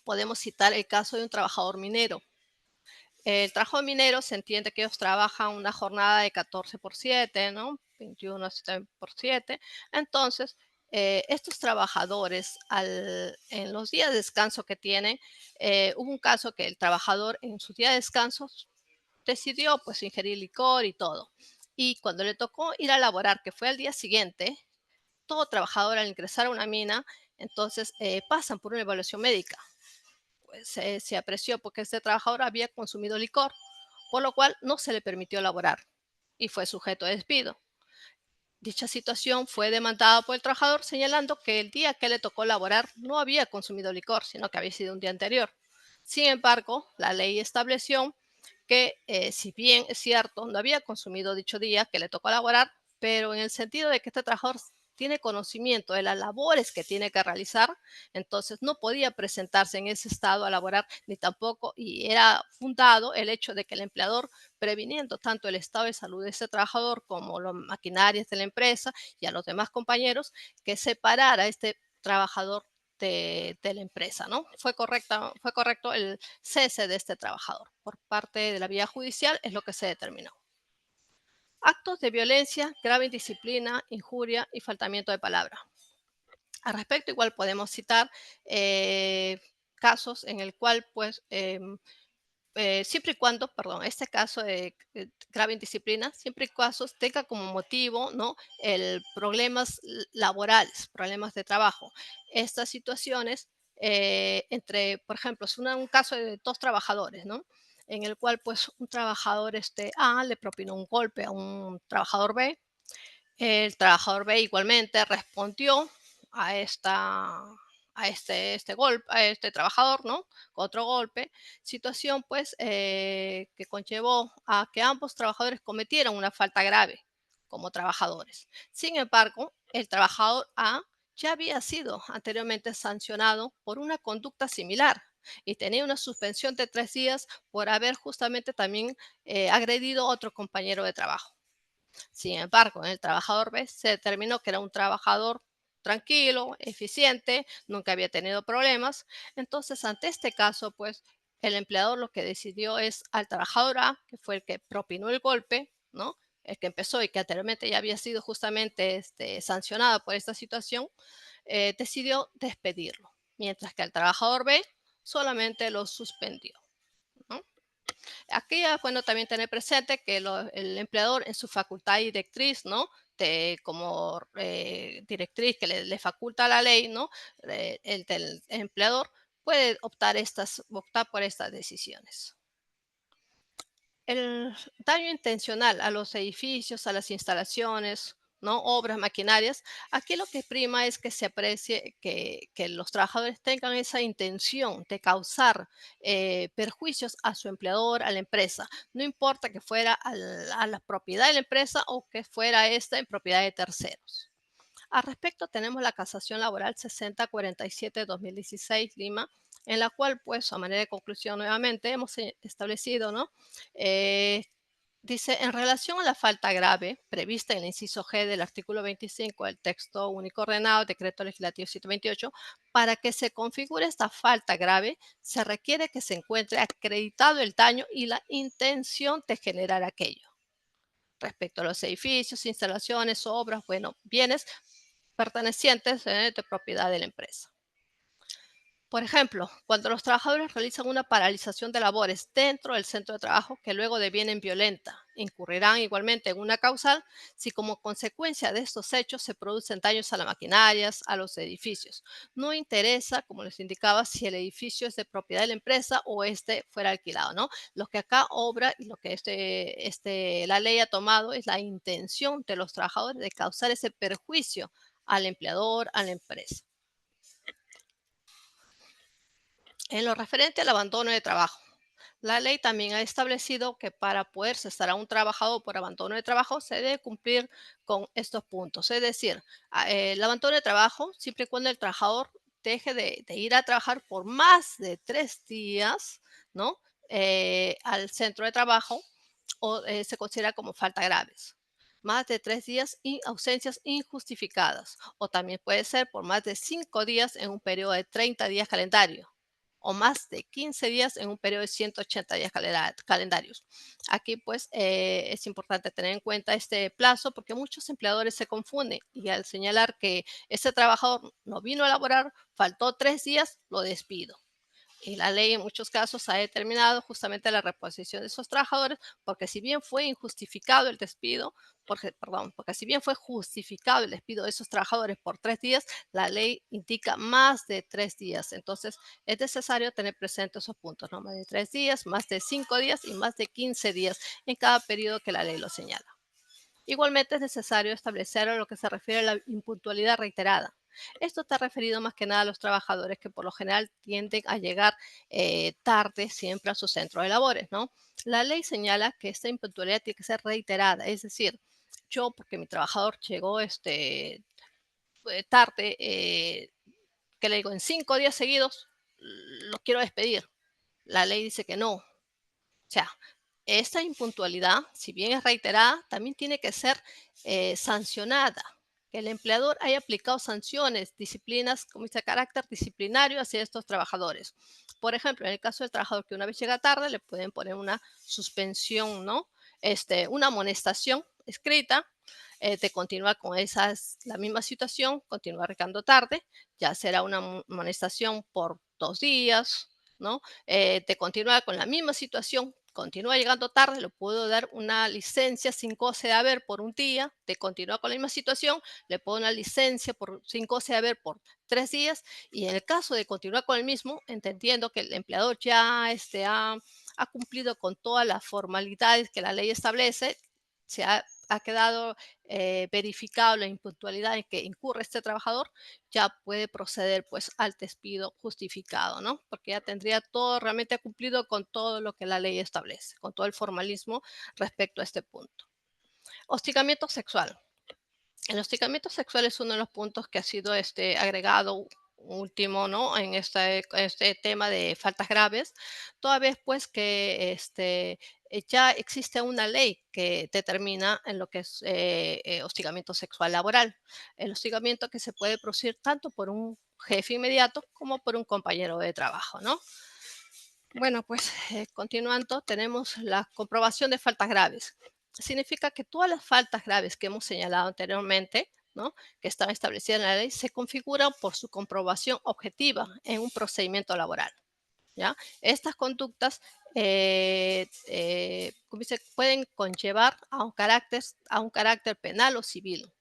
Speaker 5: podemos citar el caso de un trabajador minero. El trabajo minero se entiende que ellos trabajan una jornada de 14x7, ¿no? 21/7. Entonces, estos trabajadores, en los días de descanso que tienen, hubo un caso que el trabajador en su día de descanso decidió pues ingerir licor y todo. Y cuando le tocó ir a laborar, que fue al día siguiente, todo trabajador al ingresar a una mina, entonces pasan por una evaluación médica. Pues se apreció porque este trabajador había consumido licor, por lo cual no se le permitió laborar y fue sujeto de despido. Dicha situación fue demandada por el trabajador señalando que el día que le tocó laborar no había consumido licor, sino que había sido un día anterior. Sin embargo, la ley estableció que si bien es cierto, no había consumido dicho día que le tocó laborar, pero en el sentido de que este trabajador tiene conocimiento de las labores que tiene que realizar, entonces no podía presentarse en ese estado a laborar, ni tampoco, y era fundado el hecho de que el empleador, previniendo tanto el estado de salud de ese trabajador como las maquinarias de la empresa y a los demás compañeros, que separara a este trabajador de la empresa, ¿no? Fue correcto el cese de este trabajador por parte de la vía judicial, es lo que se determinó. Actos de violencia, grave indisciplina, injuria y faltamiento de palabra. Al respecto, igual podemos citar casos en el cual, pues, siempre y cuando, perdón, este caso de grave indisciplina, siempre y cuando tenga como motivo, ¿no? El problemas laborales, problemas de trabajo. Estas situaciones, por ejemplo, es un caso de dos trabajadores, ¿no? En el cual, pues, un trabajador A le propinó un golpe a un trabajador B. El trabajador B igualmente respondió a este golpe, a este trabajador, ¿no? Con otro golpe, situación pues que conllevó a que ambos trabajadores cometieran una falta grave como trabajadores. Sin embargo, el trabajador A ya había sido anteriormente sancionado por una conducta similar y tenía una suspensión de 3 días por haber justamente también agredido a otro compañero de trabajo. Sin embargo, en el trabajador B se determinó que era un trabajador tranquilo, eficiente, nunca había tenido problemas. Entonces, ante este caso, pues el empleador lo que decidió es al trabajador A, que fue el que propinó el golpe, ¿no? El que empezó y que anteriormente ya había sido justamente sancionado por esta situación, decidió despedirlo, mientras que al trabajador B solamente lo suspendió, ¿no? Aquí es bueno también tener presente que el empleador en su facultad directriz, ¿no? Como directriz que le faculta la ley, ¿no? El empleador puede optar por estas decisiones. El daño intencional a los edificios, a las instalaciones, ¿no? Obras, maquinarias. Aquí lo que prima es que se aprecie que los trabajadores tengan esa intención de causar perjuicios a su empleador, a la empresa. No importa que fuera a la propiedad de la empresa o que fuera esta en propiedad de terceros. Al respecto, tenemos la casación laboral 6047-2016 Lima, en la cual, pues, a manera de conclusión nuevamente, hemos establecido, ¿no? Eh, Dice, en relación a la falta grave prevista en el inciso G del artículo 25 del texto único ordenado, decreto legislativo 728, para que se configure esta falta grave, se requiere que se encuentre acreditado el daño y la intención de generar aquello. Respecto a los edificios, instalaciones, obras, bueno, bienes pertenecientes de propiedad de la empresa. Por ejemplo, cuando los trabajadores realizan una paralización de labores dentro del centro de trabajo que luego devienen violenta, incurrirán igualmente en una causal si como consecuencia de estos hechos se producen daños a las maquinarias, a los edificios. No interesa, como les indicaba, si el edificio es de propiedad de la empresa o este fuera alquilado, ¿no? Lo que acá obra y lo que la ley ha tomado es la intención de los trabajadores de causar ese perjuicio al empleador, a la empresa. En lo referente al abandono de trabajo, la ley también ha establecido que para poder cesar a un trabajador por abandono de trabajo se debe cumplir con estos puntos. Es decir, el abandono de trabajo, siempre y cuando el trabajador deje de ir a trabajar por más de 3 días, ¿no? Al centro de trabajo o se considera como falta graves. Más de 3 días y ausencias injustificadas. O también puede ser por más de 5 días en un periodo de 30 días calendario o más de 15 días en un periodo de 180 días calendarios. Aquí pues es importante tener en cuenta este plazo porque muchos empleadores se confunden y al señalar que ese trabajador no vino a laborar, faltó 3 días, lo despido. Y la ley en muchos casos ha determinado justamente la reposición de esos trabajadores, porque si bien fue injustificado el despido, porque si bien fue justificado el despido de esos trabajadores por 3 días, la ley indica más de 3 días. Entonces, es necesario tener presente esos puntos, ¿no? Más de 3 días, más de 5 días y más de 15 días en cada periodo que la ley lo señala. Igualmente es necesario establecer a lo que se refiere a la impuntualidad reiterada. Esto está referido más que nada a los trabajadores que por lo general tienden a llegar tarde siempre a su centro de labores, ¿no? La ley señala que esta impuntualidad tiene que ser reiterada, es decir, yo porque mi trabajador llegó tarde, que le digo, en 5 días seguidos, lo quiero despedir. La ley dice que no, o sea, esta impuntualidad, si bien es reiterada, también tiene que ser sancionada. Que el empleador haya aplicado sanciones, disciplinas, como dice, carácter disciplinario hacia estos trabajadores. Por ejemplo, en el caso del trabajador que una vez llega tarde, le pueden poner una suspensión, ¿no? Una amonestación escrita de continuar con la misma situación, continuar llegando tarde, ya será una amonestación por 2 días, ¿no? De continuar con la misma situación, continúa llegando tarde, le puedo dar una licencia sin goce de haber por un día, de continuar con la misma situación, le puedo dar una licencia sin goce de haber por 3 días, y en el caso de continuar con el mismo, entendiendo que el empleador ya ha cumplido con todas las formalidades que la ley establece, se ha quedado verificado la impuntualidad en que incurre este trabajador, ya puede proceder pues al despido justificado, ¿no? Porque ya tendría todo realmente cumplido con todo lo que la ley establece, con todo el formalismo respecto a este punto. Hostigamiento sexual. El hostigamiento sexual es uno de los puntos que ha sido agregado último, ¿no? En este tema de faltas graves, toda vez pues que ya existe una ley que determina en lo que es hostigamiento sexual laboral. El hostigamiento que se puede producir tanto por un jefe inmediato como por un compañero de trabajo, ¿no? Bueno, pues continuando, tenemos la comprobación de faltas graves. Significa que todas las faltas graves que hemos señalado anteriormente, ¿no? Que están establecidas en la ley, se configuran por su comprobación objetiva en un procedimiento laboral. ¿Ya? Estas conductas ¿cómo dice? Pueden conllevar a un carácter penal o civil.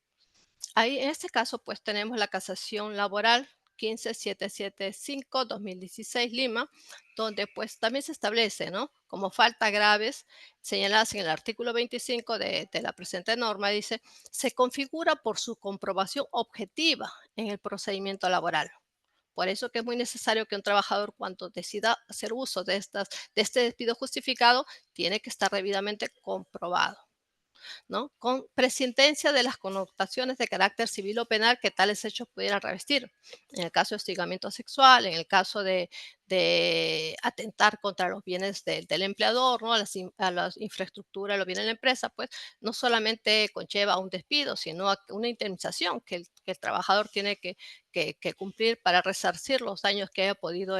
Speaker 5: Ahí, en este caso, pues tenemos la casación laboral 15775-2016 Lima, donde pues también se establece, ¿no? Como faltas graves señaladas en el artículo 25 de la presente norma, dice, se configura por su comprobación objetiva en el procedimiento laboral. Por eso que es muy necesario que un trabajador, cuando decida hacer uso de este despido justificado, tiene que estar debidamente comprobado, ¿no? Con prescindencia de las connotaciones de carácter civil o penal que tales hechos pudieran revestir. En el caso de hostigamiento sexual, en el caso de atentar contra los bienes del empleador, ¿no? A la infraestructura, los bienes de la empresa, pues no solamente conlleva un despido, sino una indemnización que el trabajador tiene que cumplir para resarcir los daños que haya podido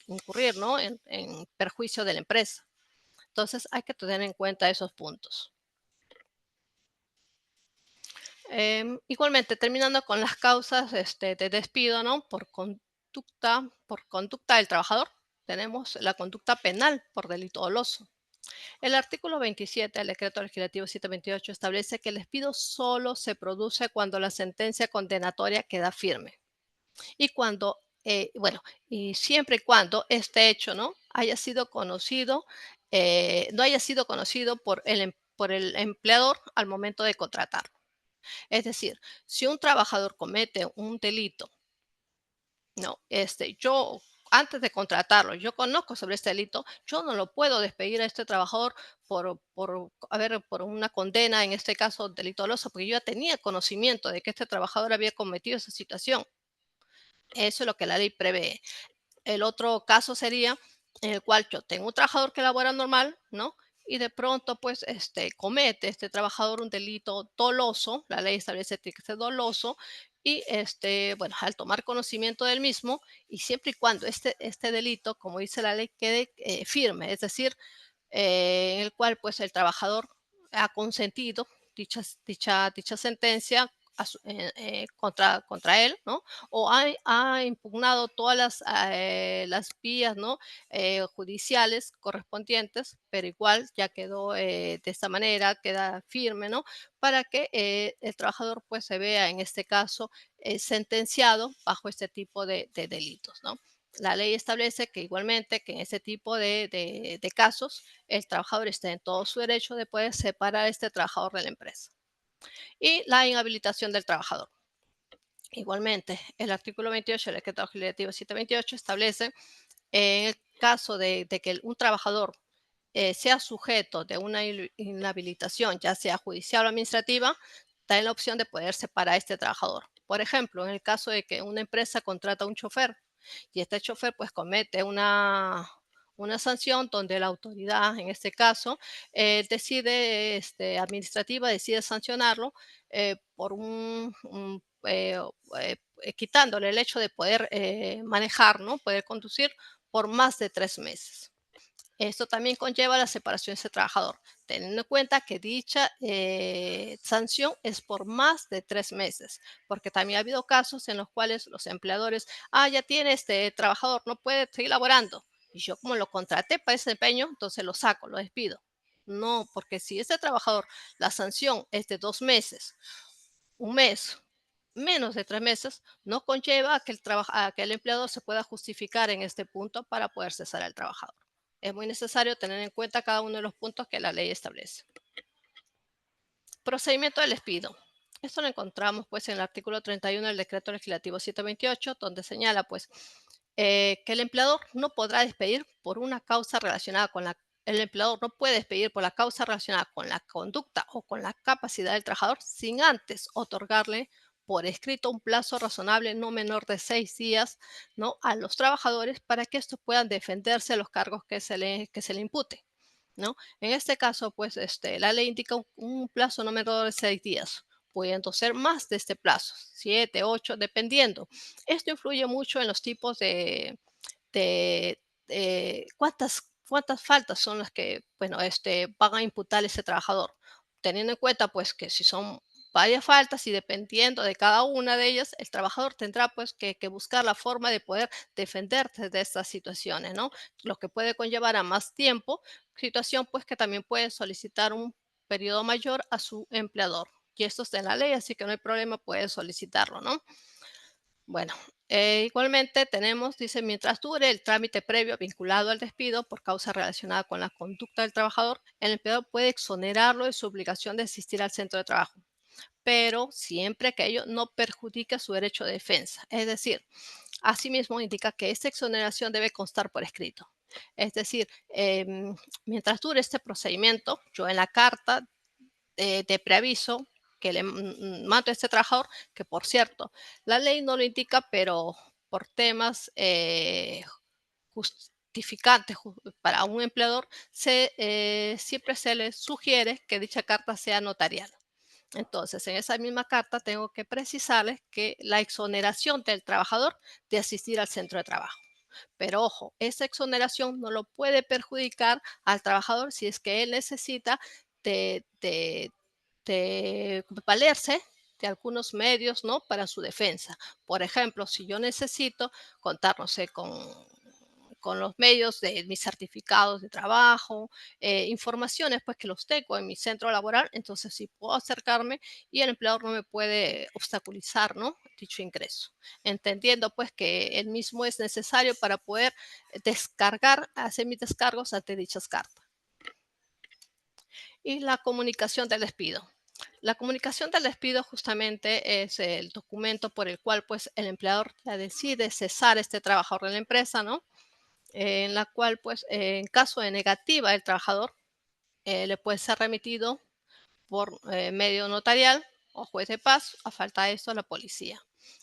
Speaker 5: incurrir, ¿no? En perjuicio de la empresa. Entonces hay que tener en cuenta esos puntos. Igualmente, terminando con las causas de despido, ¿no? Por conducta del trabajador, tenemos la conducta penal por delito doloso. El artículo 27 del decreto legislativo 728 establece que el despido solo se produce cuando la sentencia condenatoria queda firme y cuando, y siempre y cuando este hecho, ¿no? Haya sido conocido, no haya sido conocido por el empleador al momento de contratar. Es decir, si un trabajador comete un delito, no, yo antes de contratarlo, yo conozco sobre este delito, yo no lo puedo despedir a este trabajador por una condena, en este caso delito doloso, porque yo ya tenía conocimiento de que este trabajador había cometido esa situación. Eso es lo que la ley prevé. El otro caso sería en el cual yo tengo un trabajador que labora normal, ¿no? Y de pronto, pues, comete este trabajador un delito doloso, la ley establece que es doloso, y bueno, al tomar conocimiento del mismo, y siempre y cuando este delito, como dice la ley, quede firme, es decir, en el cual pues el trabajador ha consentido dicha sentencia contra él, ¿no? O ha impugnado todas las vías, ¿no? Judiciales correspondientes, pero igual ya quedó de esta manera, queda firme, ¿no? Para que el trabajador pues se vea en este caso sentenciado bajo este tipo de delitos, ¿no? La ley establece que igualmente que en ese tipo de casos el trabajador está en todo su derecho de poder separar a este trabajador de la empresa. Y la inhabilitación del trabajador. Igualmente, el artículo 28 del decreto legislativo 728 establece en el caso de que un trabajador sea sujeto de una inhabilitación, ya sea judicial o administrativa, da la opción de poder separar a este trabajador. Por ejemplo, en el caso de que una empresa contrata a un chofer y este chofer pues comete una sanción donde la autoridad, en este caso, administrativa, decide sancionarlo por quitándole el hecho de poder manejar, ¿no? Poder conducir por más de 3 meses. Esto también conlleva la separación de ese trabajador, teniendo en cuenta que dicha sanción es por más de 3 meses, porque también ha habido casos en los cuales los empleadores, ya tiene este trabajador, no puede seguir laborando, y yo como lo contraté para ese empeño, entonces lo saco, lo despido. No, porque si este trabajador, la sanción es de 2 meses, un mes, menos de 3 meses, no conlleva a que el empleador se pueda justificar en este punto para poder cesar al trabajador. Es muy necesario tener en cuenta cada uno de los puntos que la ley establece. Procedimiento del despido. Esto lo encontramos pues en el artículo 31 del decreto legislativo 728, donde señala pues que el empleador no podrá despedir por una causa relacionada con la el empleador no puede despedir por la causa relacionada con la conducta o con la capacidad del trabajador sin antes otorgarle por escrito un plazo razonable no menor de 6 días, ¿no?, a los trabajadores para que estos puedan defenderse de los cargos que se le impute, ¿no? En este caso, pues la ley indica un plazo no menor de 6 días, pudiendo ser más de este plazo, 7, 8, dependiendo. Esto influye mucho en los tipos de cuántas faltas son las que, bueno, van a imputar ese trabajador, teniendo en cuenta, pues, que si son varias faltas y dependiendo de cada una de ellas, el trabajador tendrá, pues, que buscar la forma de poder defenderse de estas situaciones, ¿no? Lo que puede conllevar a más tiempo, situación, pues, que también puede solicitar un periodo mayor a su empleador. Y esto está en la ley, así que no hay problema, puede solicitarlo, ¿no? Bueno, igualmente tenemos, dice, mientras dure el trámite previo vinculado al despido por causa relacionada con la conducta del trabajador, el empleador puede exonerarlo de su obligación de asistir al centro de trabajo, pero siempre que ello no perjudique su derecho de defensa. Es decir, asimismo indica que esta exoneración debe constar por escrito. Es decir, mientras dure este procedimiento, yo en la carta de preaviso que le mando a este trabajador, que por cierto, la ley no lo indica, pero por temas justificantes para un empleador, siempre se le sugiere que dicha carta sea notarial. Entonces, en esa misma carta tengo que precisarles que la exoneración del trabajador de asistir al centro de trabajo. Pero ojo, esa exoneración no lo puede perjudicar al trabajador si es que él necesita de, de, de valerse de algunos medios, ¿no?, para su defensa. Por ejemplo, si yo necesito contar, no sé, con los medios de mis certificados de trabajo, informaciones pues que los tengo en mi centro laboral, entonces sí puedo acercarme y el empleador no me puede obstaculizar, ¿no?, dicho ingreso, entendiendo pues que el mismo es necesario para poder hacer mis descargos ante dichas cartas. Y la comunicación del despido. La comunicación del despido justamente es el documento por el cual pues el empleador ya decide cesar este trabajador de la empresa, ¿no? En la cual pues en caso de negativa del trabajador le puede ser remitido por medio notarial o juez de paz, a falta de esto a la policía.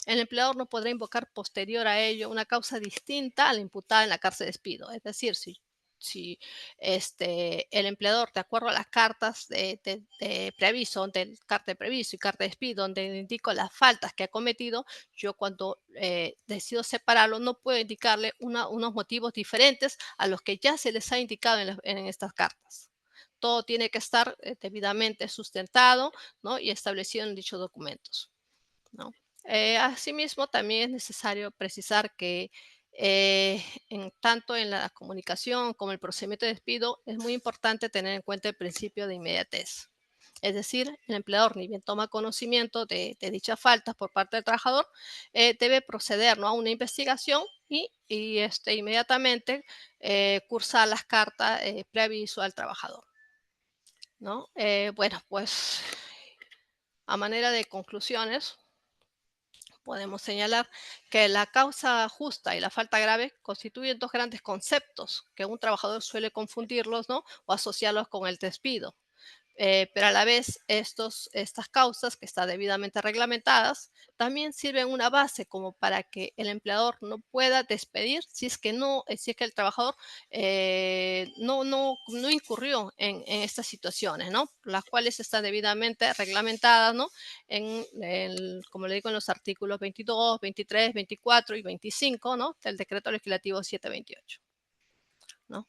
Speaker 5: El empleador no podrá invocar posterior a ello una causa distinta a la imputada en la carta de despido. Es decir, si el empleador, de acuerdo a las cartas de preaviso, del carta de preaviso y carta de despido, donde indico las faltas que ha cometido, yo cuando decido separarlo no puedo indicarle unos motivos diferentes a los que ya se les ha indicado en estas cartas. Todo tiene que estar debidamente sustentado, ¿no?, y establecido en dichos documentos, ¿no? Asimismo, también es necesario precisar que tanto en la comunicación como el procedimiento de despido es muy importante tener en cuenta el principio de inmediatez. Es decir, el empleador, ni bien toma conocimiento de dichas faltas por parte del trabajador, debe proceder, ¿no?, a una investigación y inmediatamente cursar las cartas preaviso al trabajador, ¿no? Bueno, pues a manera de conclusiones, podemos señalar que la causa justa y la falta grave constituyen dos grandes conceptos que un trabajador suele confundirlos, ¿no?, o asociarlos con el despido. Pero a la vez estas causas que están debidamente reglamentadas también sirven una base como para que el empleador no pueda despedir si es que el trabajador no incurrió en estas situaciones, ¿no?, las cuales están debidamente reglamentadas, ¿no?, como le digo, en los artículos 22, 23, 24 y 25, ¿no?, del decreto legislativo 728, ¿no?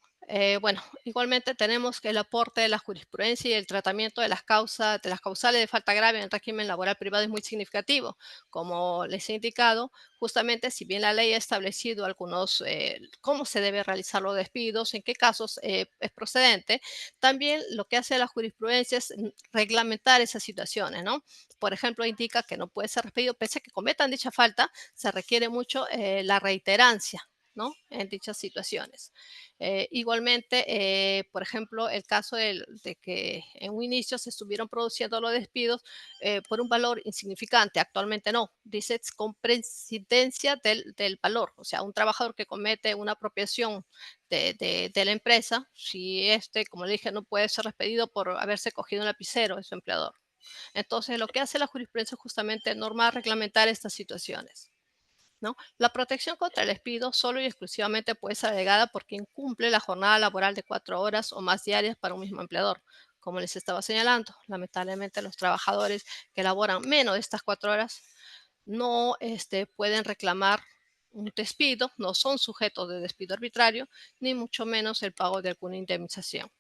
Speaker 5: Bueno, igualmente tenemos que el aporte de la jurisprudencia y el tratamiento de las causales de falta grave en el régimen laboral privado es muy significativo. Como les he indicado, justamente si bien la ley ha establecido cómo se debe realizar los despidos, en qué casos es procedente, también lo que hace la jurisprudencia es reglamentar esas situaciones, ¿no? Por ejemplo, indica que no puede ser despedido pese a que cometan dicha falta, se requiere mucho la reiterancia, ¿no? En dichas situaciones. Igualmente, por ejemplo, el caso de que en un inicio se estuvieron produciendo los despidos por un valor insignificante, actualmente no, dice con presidencia del valor, o sea, un trabajador que comete una apropiación de la empresa, si como le dije, no puede ser despedido por haberse cogido un lapicero de su empleador. Entonces, lo que hace la jurisprudencia es justamente normar, reglamentar estas situaciones, ¿no? La protección contra el despido solo y exclusivamente puede ser alegada por quien cumple la jornada laboral de 4 horas o más diarias para un mismo empleador. Como les estaba señalando, lamentablemente los trabajadores que laboran menos de estas 4 horas no pueden reclamar un despido, no son sujetos de despido arbitrario, ni mucho menos el pago de alguna indemnización.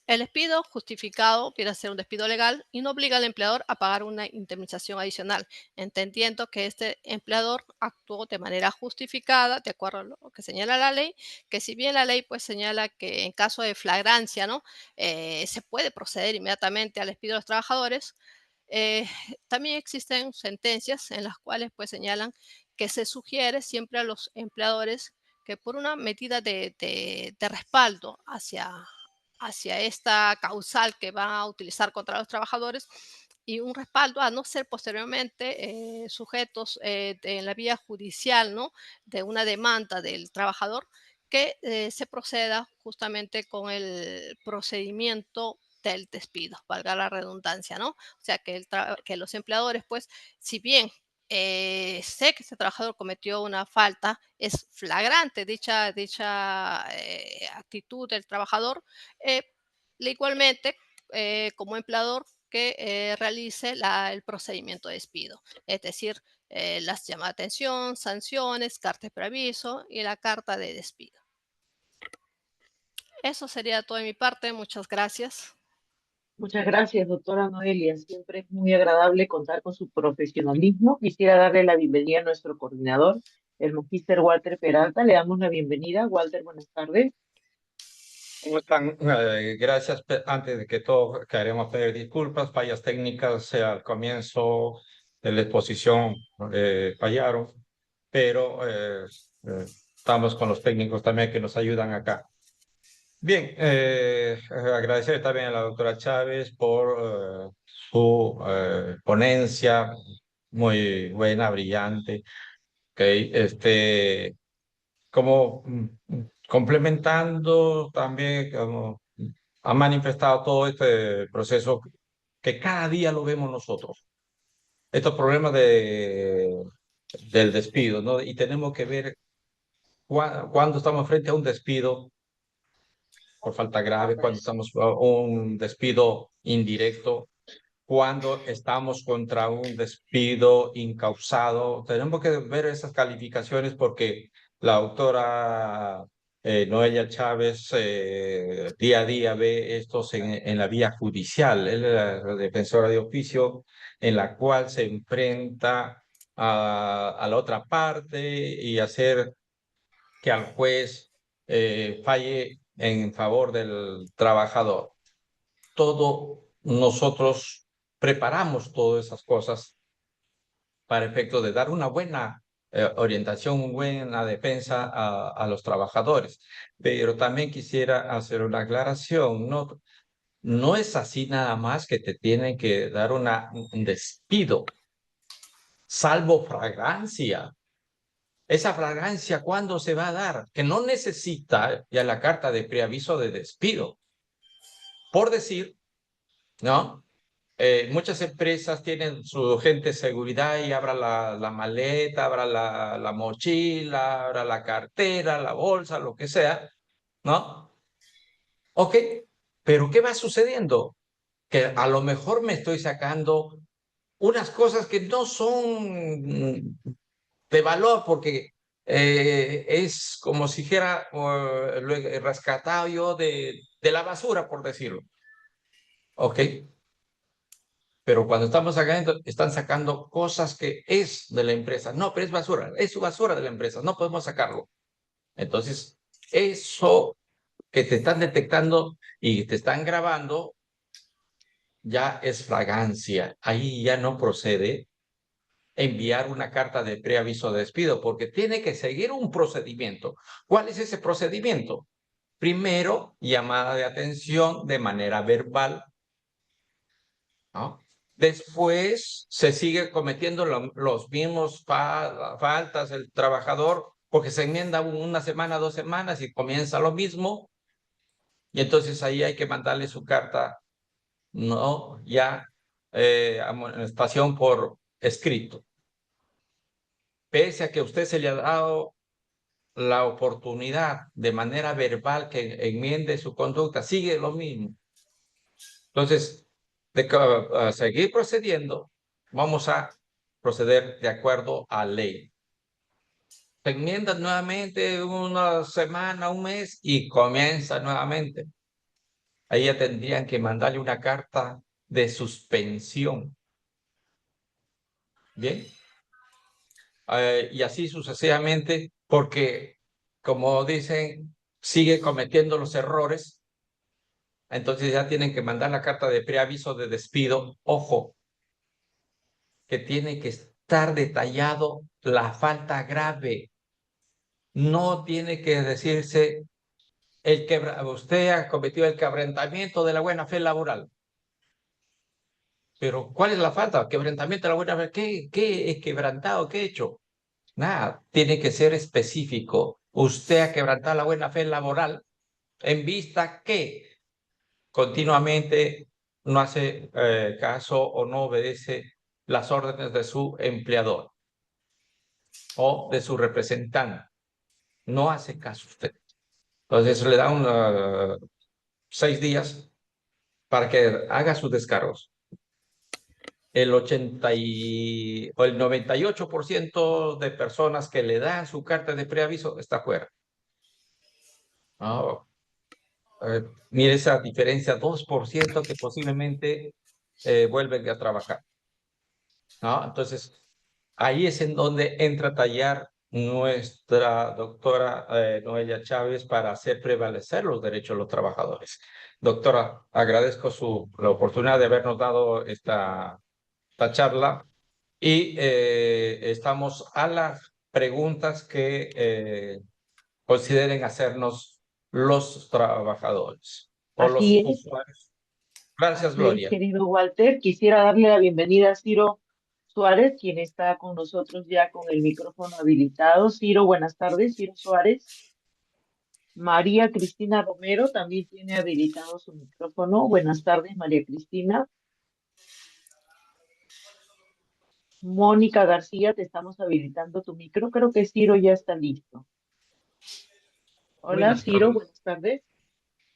Speaker 5: El despido justificado viene a ser un despido legal y no obliga al empleador a pagar una indemnización adicional, entendiendo que este empleador actuó de manera justificada, de acuerdo a lo que señala la ley, que si bien la ley pues señala que en caso de flagrancia, ¿no? Se puede proceder inmediatamente al despido de los trabajadores, eh, también existen sentencias en las cuales pues señalan que se sugiere siempre a los empleadores que por una medida de respaldo hacia esta causal que van a utilizar contra los trabajadores y un respaldo a no ser posteriormente sujetos en la vía judicial, ¿no? De una demanda del trabajador, que se proceda justamente con el procedimiento del despido, valga la redundancia, ¿no? O sea, que los empleadores, pues, si bien sé que ese trabajador cometió una falta, es flagrante dicha actitud del trabajador, eh, igualmente como empleador que realice el procedimiento de despido, es decir, las llamadas de atención, sanciones, carta de preaviso y la carta de despido. Eso sería todo de mi parte. Muchas gracias.
Speaker 2: Muchas gracias, doctora Noelia. Siempre es muy agradable contar con su profesionalismo. Quisiera darle la bienvenida a nuestro coordinador, el magíster Walter Peralta. Le damos la bienvenida. Walter, buenas tardes.
Speaker 6: ¿Cómo están? Gracias. Antes de que todo, queremos pedir disculpas. Fallas técnicas al comienzo de la exposición fallaron, pero estamos con los técnicos también que nos ayudan acá. Bien, agradecer también a la doctora Chávez por su ponencia, muy buena, brillante. Okay, como complementando también, como ha manifestado todo este proceso que cada día lo vemos nosotros. Estos problemas del despido, ¿no? Y tenemos que ver cuando estamos frente a un despido por falta grave, cuando estamos a un despido indirecto, cuando estamos contra un despido incausado. Tenemos que ver esas calificaciones porque la autora Noelia Chávez día a día ve estos en la vía judicial. Él es la defensora de oficio en la cual se enfrenta a la otra parte y hacer que al juez falle en favor del trabajador. Todo nosotros preparamos todas esas cosas para efecto de dar una buena orientación, una buena defensa a los trabajadores. Pero también quisiera hacer una aclaración, no es así nada más que te tienen que dar un despido, salvo flagrancia. Esa flagrancia, ¿cuándo se va a dar? Que no necesita ya la carta de preaviso de despido. Por decir, ¿no? Muchas empresas tienen su gente de seguridad y abra la maleta, abra la mochila, abra la cartera, la bolsa, lo que sea, ¿no? Ok, pero ¿qué va sucediendo? Que a lo mejor me estoy sacando unas cosas que no son de valor porque es como si dijera, lo he rescatado yo de la basura, por decirlo. Ok. Pero cuando estamos sacando, están sacando cosas que es de la empresa. No, pero es basura, es su basura de la empresa, no podemos sacarlo. Entonces, eso que te están detectando y te están grabando ya es fragancia. Ahí ya no procede enviar una carta de preaviso de despido, porque tiene que seguir un procedimiento. ¿Cuál es ese procedimiento? Primero, llamada de atención de manera verbal, ¿no? Después se sigue cometiendo los mismos faltas el trabajador porque se enmienda una semana, 2 semanas y comienza lo mismo. Y entonces ahí hay que mandarle su carta, ¿no? Ya amonestación por escrito. Pese a que a usted se le ha dado la oportunidad de manera verbal que enmiende su conducta, sigue lo mismo. Entonces, a seguir procediendo, vamos a proceder de acuerdo a ley. Se enmienda nuevamente una semana, un mes y comienza nuevamente. Ahí ya tendrían que mandarle una carta de suspensión. Bien. Y así sucesivamente, porque, como dicen, sigue cometiendo los errores. Entonces ya tienen que mandar la carta de preaviso de despido. Ojo, que tiene que estar detallado la falta grave. No tiene que decirse usted ha cometido el quebrantamiento de la buena fe laboral. Pero ¿cuál es la falta? Quebrantamiento de la buena fe. ¿Qué he quebrantado? ¿Qué he hecho? Nada, tiene que ser específico. Usted ha quebrantado la buena fe laboral en vista que continuamente no hace caso o no obedece las órdenes de su empleador o de su representante. No hace caso usted. Entonces le da 6 días para que haga sus descargos. El 98% de personas que le dan su carta de preaviso está fuera. No, mire esa diferencia, 2% que posiblemente vuelven a trabajar. ¿No? Entonces, ahí es en donde entra a tallar nuestra doctora Noelia Chávez para hacer prevalecer los derechos de los trabajadores. Doctora, agradezco la oportunidad de habernos dado esta charla y estamos a las preguntas que consideren hacernos los trabajadores o los
Speaker 2: Así es,
Speaker 6: usuarios. Gracias,
Speaker 2: así es,
Speaker 6: Gloria.
Speaker 2: querido Walter. Quisiera darle la bienvenida a Ciro Suárez, quien está con nosotros ya con el micrófono habilitado. Ciro, buenas tardes. Ciro Suárez. María Cristina Romero también tiene habilitado su micrófono. Buenas tardes, María Cristina. Mónica García, te estamos habilitando tu micro. Creo que Ciro ya está listo. Hola,
Speaker 7: Buenas
Speaker 2: Ciro,
Speaker 7: tardes.
Speaker 2: buenas tardes.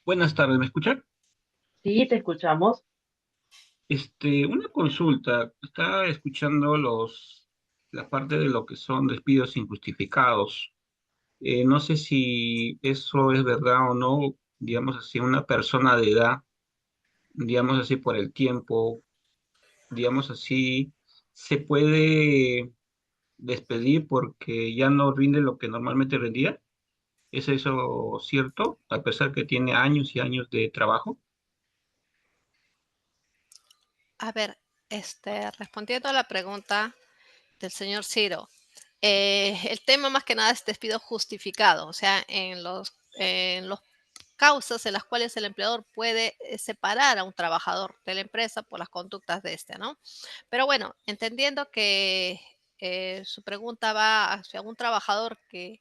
Speaker 7: Buenas tardes, ¿me escuchan?
Speaker 2: Sí, te escuchamos.
Speaker 7: Una consulta. Estaba escuchando la parte de lo que son despidos injustificados. No sé si eso es verdad o no, digamos así, una persona de edad, digamos así, por el tiempo, digamos así, se puede despedir porque ya no rinde lo que normalmente rendía. ¿Es eso cierto? A pesar que tiene años y años de trabajo.
Speaker 5: A ver, respondiendo a la pregunta del señor Ciro, el tema más que nada es despido justificado, o sea, en los causas en las cuales el empleador puede separar a un trabajador de la empresa por las conductas de este, ¿no? Pero bueno, entendiendo que su pregunta va hacia un trabajador que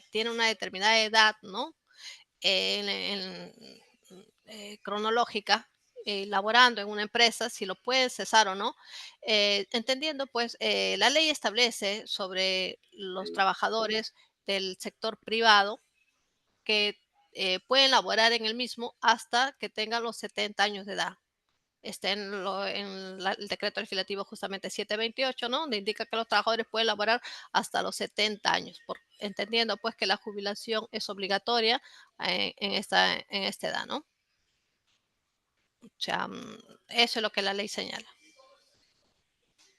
Speaker 5: tiene una determinada edad, ¿no? Cronológica, laborando en una empresa, si lo puede cesar o no, entendiendo pues la ley establece sobre los trabajadores del sector privado que pueden laborar en el mismo hasta que tengan los 70 años de edad. Está el decreto legislativo justamente 728, ¿no? Donde indica que los trabajadores pueden laborar hasta los 70 años, entendiendo pues que la jubilación es obligatoria en esta edad, ¿no? O sea, eso es lo que la ley señala.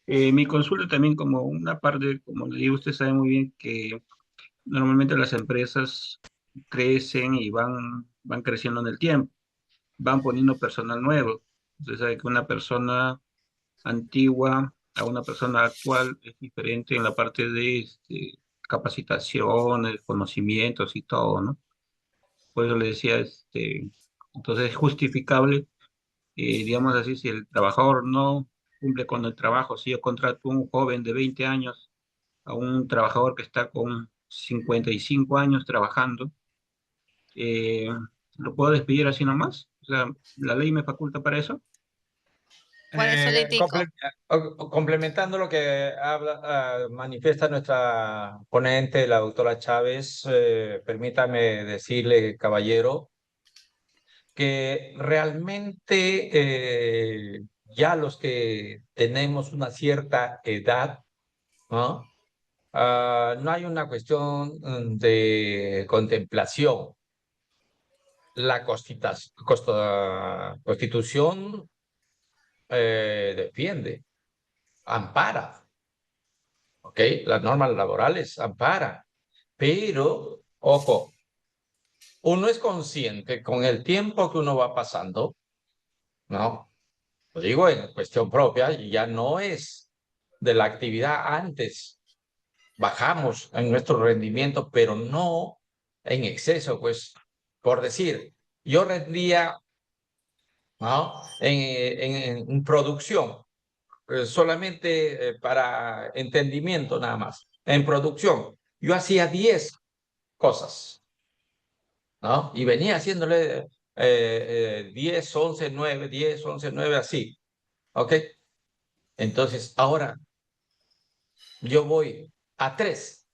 Speaker 7: Mi consulta también como una parte, como le digo, usted sabe muy bien que normalmente las empresas crecen y van creciendo en el tiempo, van poniendo personal nuevo. Usted sabe que una persona antigua a una persona actual es diferente en la parte de capacitaciones, conocimientos y todo, ¿no? Por eso le decía, entonces es justificable, digamos así, si el trabajador no cumple con el trabajo, si yo contrato a un joven de 20 años, a un trabajador que está con 55 años trabajando, eh, ¿lo puedo despedir así nomás? O sea, ¿la ley me faculta para eso?
Speaker 5: Por eso le indico.
Speaker 6: Complementando lo que manifiesta nuestra ponente, la doctora Chávez, permítame decirle, caballero, que realmente ya los que tenemos una cierta edad, ¿no? No hay una cuestión de contemplación. La Constitución defiende, ampara, ¿ok? Las normas laborales amparan, pero, ojo, uno es consciente con el tiempo que uno va pasando, ¿no? Lo digo en cuestión propia, y ya no es de la actividad antes. Bajamos en nuestro rendimiento, pero no en exceso, pues, por decir, yo rendía, ¿no? en producción, solamente para entendimiento nada más. En producción, yo hacía 10 cosas, ¿no? Y venía haciéndole 10, 11, 9, 10, 11, 9, así, ¿ok? Entonces, ahora yo voy a 3,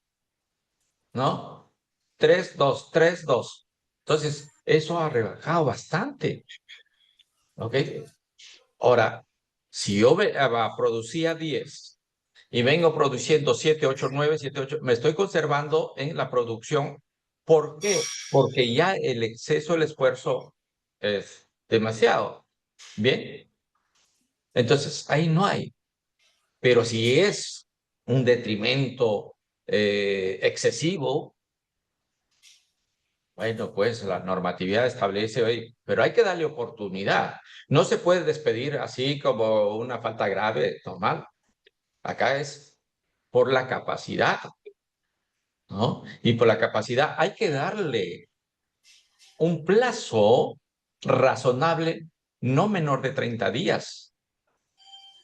Speaker 6: ¿no? 3, 2, 3, 2. Entonces, eso ha rebajado bastante, ¿ok? Ahora, si yo producía 10 y vengo produciendo 7, 8, 9, 7, 8, me estoy conservando en la producción. ¿Por qué? Porque ya el exceso, el esfuerzo es demasiado. Bien, entonces ahí no hay. Pero si es un detrimento excesivo, bueno, pues la normatividad establece, oye, pero hay que darle oportunidad. No se puede despedir así como una falta grave, normal. Acá es por la capacidad, ¿no? Y por la capacidad hay que darle un plazo razonable, no menor de 30 días,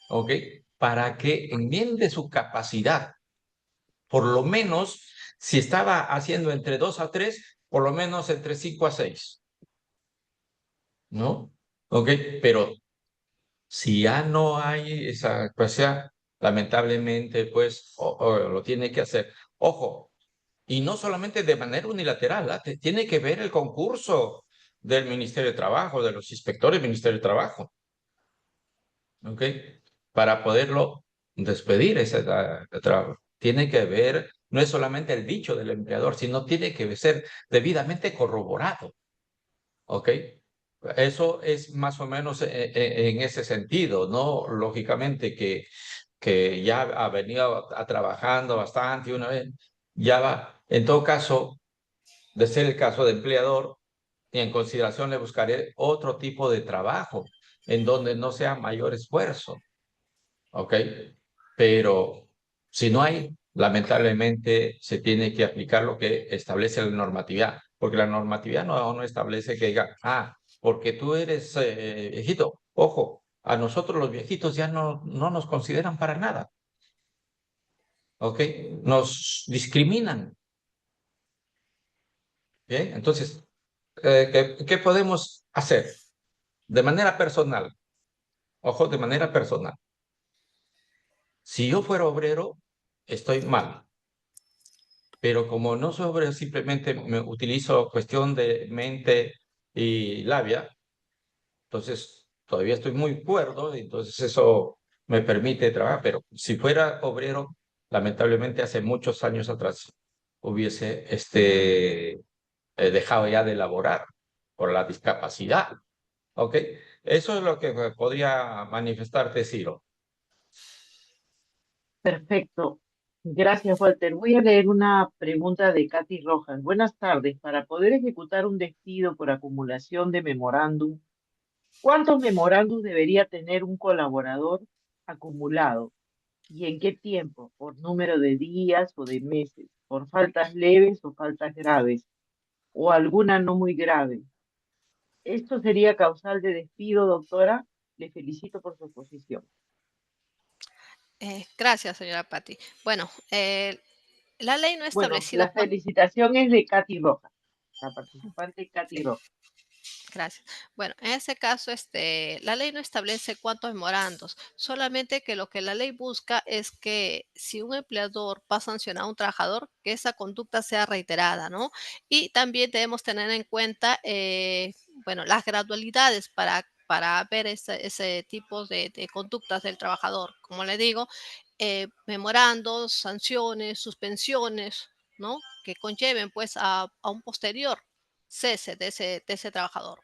Speaker 6: ¿ok? Para que enmiende su capacidad. Por lo menos, si estaba haciendo entre 2 a 3, por lo menos entre 5 a 6, ¿no? ¿Ok? Pero si ya no hay esa capacidad, lamentablemente, pues, lo tiene que hacer. Ojo, y no solamente de manera unilateral, tiene que ver el concurso del Ministerio de Trabajo, de los inspectores del Ministerio de Trabajo, ¿ok? Para poderlo despedir, tiene que ver, no es solamente el dicho del empleador, sino tiene que ser debidamente corroborado, ¿ok? Eso es más o menos en ese sentido, ¿no? Lógicamente que ya ha venido trabajando bastante una vez, ya va. En todo caso, de ser el caso de empleador, y en consideración le buscaré otro tipo de trabajo en donde no sea mayor esfuerzo, ¿ok? Pero si no hay, lamentablemente se tiene que aplicar lo que establece la normatividad, porque la normatividad no establece que diga, porque tú eres viejito, ojo, a nosotros los viejitos ya no nos consideran para nada, ¿ok? Nos discriminan, ¿bien? Entonces, ¿qué podemos hacer? De manera personal, ojo, de manera personal. Si yo fuera obrero, estoy mal. Pero como no soy obrero, simplemente me utilizo cuestión de mente y labia, entonces todavía estoy muy cuerdo, entonces eso me permite trabajar. Pero si fuera obrero, lamentablemente hace muchos años atrás hubiese dejado ya de laborar por la discapacidad. ¿Ok? Eso es lo que podría manifestarte, Ciro.
Speaker 2: Perfecto. Gracias, Walter. Voy a leer una pregunta de Katy Rojas. Buenas tardes. Para poder ejecutar un despido por acumulación de memorándum, ¿cuántos memorándum debería tener un colaborador acumulado? ¿Y en qué tiempo? ¿Por número de días o de meses? ¿Por faltas leves o faltas graves? ¿O alguna no muy grave? ¿Esto sería causal de despido, doctora? Le felicito por su exposición.
Speaker 5: Gracias, señora Patti. Bueno, la ley no ha
Speaker 2: Bueno,
Speaker 5: establecido
Speaker 2: la felicitación es de Katy Rojas, la participante Katy Rojas.
Speaker 5: Gracias. Bueno, en ese caso, la ley no establece cuántos memorandos, solamente que lo que la ley busca es que si un empleador va a sancionar a un trabajador, que esa conducta sea reiterada, ¿no? Y también debemos tener en cuenta, bueno, las gradualidades para ver ese tipo de conductas del trabajador. Como le digo, memorandos, sanciones, suspensiones, ¿no? Que conlleven pues a un posterior cese de ese trabajador.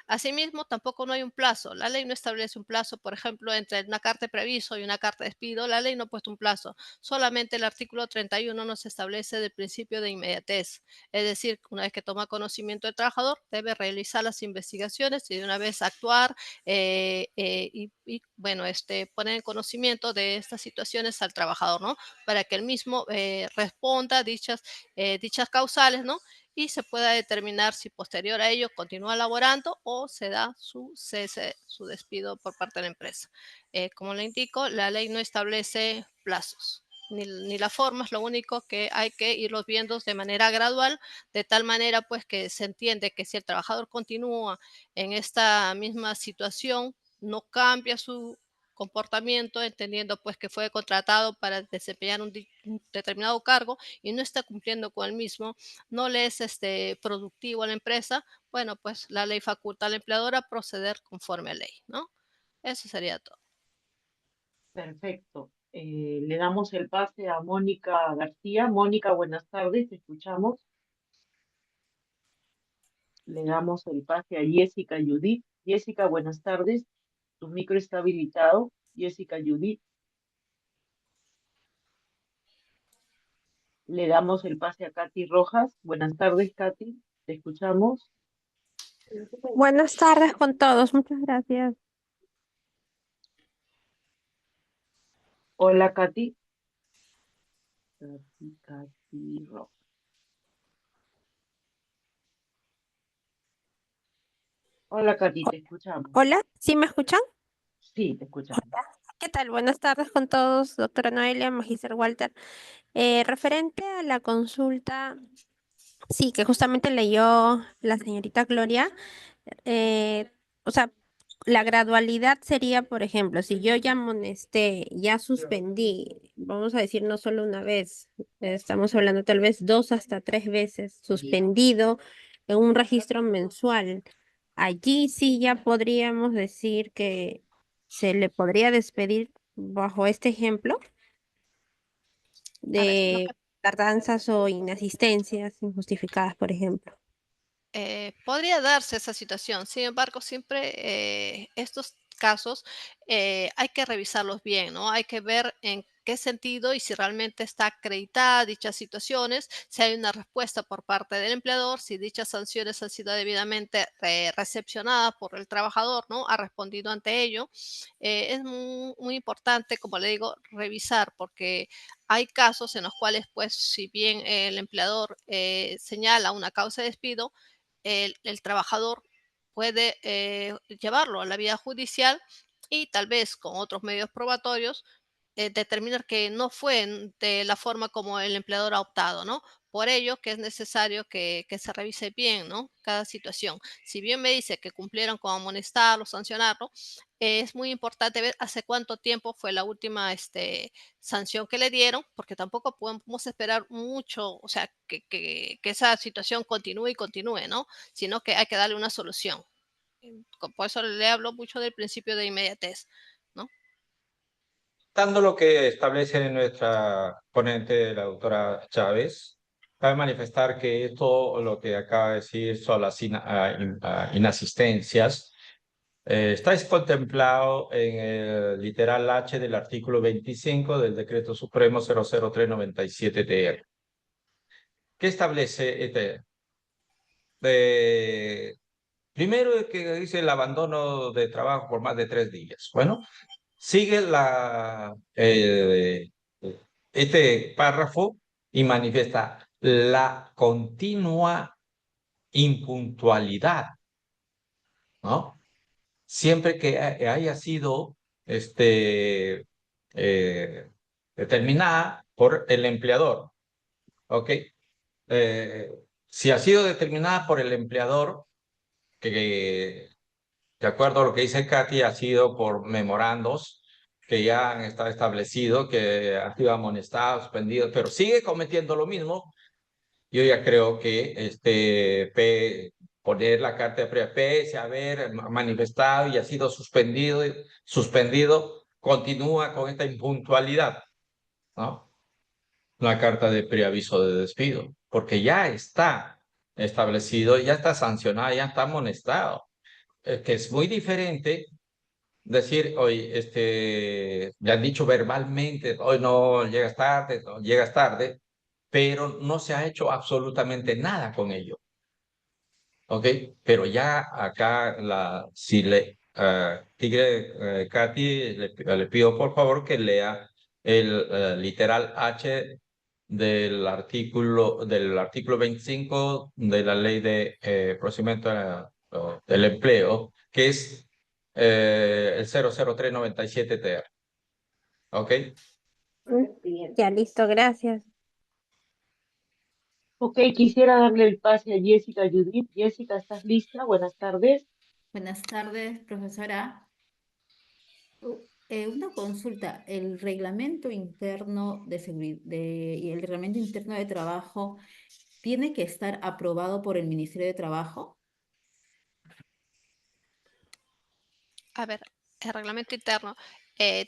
Speaker 5: Asimismo, tampoco no hay un plazo. La ley no establece un plazo, por ejemplo, entre una carta de preaviso y una carta de despido. La ley no ha puesto un plazo. Solamente el artículo 31 nos establece del principio de inmediatez. Es decir, una vez que toma conocimiento el trabajador, debe realizar las investigaciones y de una vez actuar bueno, poner en conocimiento de estas situaciones al trabajador, ¿no? Para que el mismo responda a dichas causales, ¿no? Y se pueda determinar si posterior a ello continúa laborando o se da su cese, su despido por parte de la empresa. Como le indico, la ley no establece plazos ni las formas, lo único que hay que irlos viendo de manera gradual, de tal manera pues que se entiende que si el trabajador continúa en esta misma situación, no cambia su comportamiento, entendiendo pues que fue contratado para desempeñar un determinado cargo y no está cumpliendo con el mismo, no le es productivo a la empresa, bueno, pues la ley faculta a la empleadora a proceder conforme a ley, ¿no? Eso sería todo.
Speaker 2: Perfecto. Le damos el pase a Mónica García. Mónica, buenas tardes, te escuchamos. Le damos el pase a Jessica Judith. Jessica, buenas tardes. Tu micro está habilitado. Jessica Judith. Le damos el pase a Katy Rojas. Buenas tardes, Katy. Te escuchamos.
Speaker 8: Buenas tardes con todos, muchas gracias.
Speaker 2: Hola, Katy. Katy Rojas. Hola, Katy, te escuchamos.
Speaker 8: Hola, ¿sí me escuchan?
Speaker 2: Sí, te escuchamos.
Speaker 8: ¿Qué tal? Buenas tardes con todos, doctora Noelia, magíster Walter. Referente a la consulta, sí, que justamente leyó la señorita Gloria, eh, o sea, la gradualidad sería, por ejemplo, si yo ya amonesté, ya suspendí, vamos a decir no solo una vez, estamos hablando tal vez 2 hasta 3 veces suspendido en un registro mensual. Allí sí ya podríamos decir que se le podría despedir bajo este ejemplo
Speaker 5: A ver, lo que
Speaker 8: de tardanzas o inasistencias injustificadas, por ejemplo.
Speaker 5: podría darse esa situación. Sin embargo, siempre estos casos hay que revisarlos bien, ¿no? Hay que ver en qué sentido y si realmente está acreditada dichas situaciones, si hay una respuesta por parte del empleador, si dichas sanciones han sido debidamente recepcionadas por el trabajador, ¿no? Ha respondido ante ello. Es muy importante, como le digo, revisar porque hay casos en los cuales, pues, si bien el empleador señala una causa de despido, el trabajador puede llevarlo a la vía judicial y tal vez con otros medios probatorios determinar que no fue de la forma como el empleador ha optado, ¿no? Por ello que es necesario que se revise bien, ¿no? Cada situación. Si bien me dice que cumplieron con amonestarlo, sancionarlo, es muy importante ver hace cuánto tiempo fue la última sanción que le dieron, porque tampoco podemos esperar mucho, o sea, que esa situación continúe y continúe, ¿no? Sino que hay que darle una solución. Por eso le hablo mucho del principio de inmediatez, ¿no?
Speaker 6: Dando lo que establece nuestra ponente, la doctora Chávez, cabe manifestar que esto, lo que acaba de decir, son las inasistencias, está contemplado en el literal H del artículo 25 del Decreto Supremo 00397-TR. ¿Qué establece este? Primero es que dice el abandono de trabajo por más de 3 días. Bueno, sigue este párrafo y manifiesta la continua impuntualidad, ¿no? Siempre que haya sido determinada por el empleador, ¿ok? Si ha sido determinada por el empleador, que de acuerdo a lo que dice Katy, ha sido por memorandos que ya han estado establecidos, que ha sido amonestado, suspendido, pero sigue cometiendo lo mismo. Yo ya creo que poner la carta de prueba, pese a haber manifestado y ha sido suspendido, continúa con esta impuntualidad, ¿no? La carta de preaviso de despido, porque ya está establecido, ya está sancionado, ya está amonestado. Que es muy diferente decir, hoy, le han dicho verbalmente, hoy no llegas tarde, pero no se ha hecho absolutamente nada con ello. ¿Ok? Pero ya acá, Tigre Katy, le pido por favor que lea el literal H del artículo 25 de la Ley de Procedimiento del Empleo, que es el 00397-TR. ¿Ok?
Speaker 8: Ya, listo, gracias.
Speaker 2: Ok, quisiera darle el pase a Jessica Judith. Jessica, ¿estás lista? Buenas tardes.
Speaker 9: Buenas tardes, profesora. Una consulta, el reglamento interno de y el reglamento interno de trabajo tiene que estar aprobado por el Ministerio de Trabajo.
Speaker 5: A ver, el reglamento interno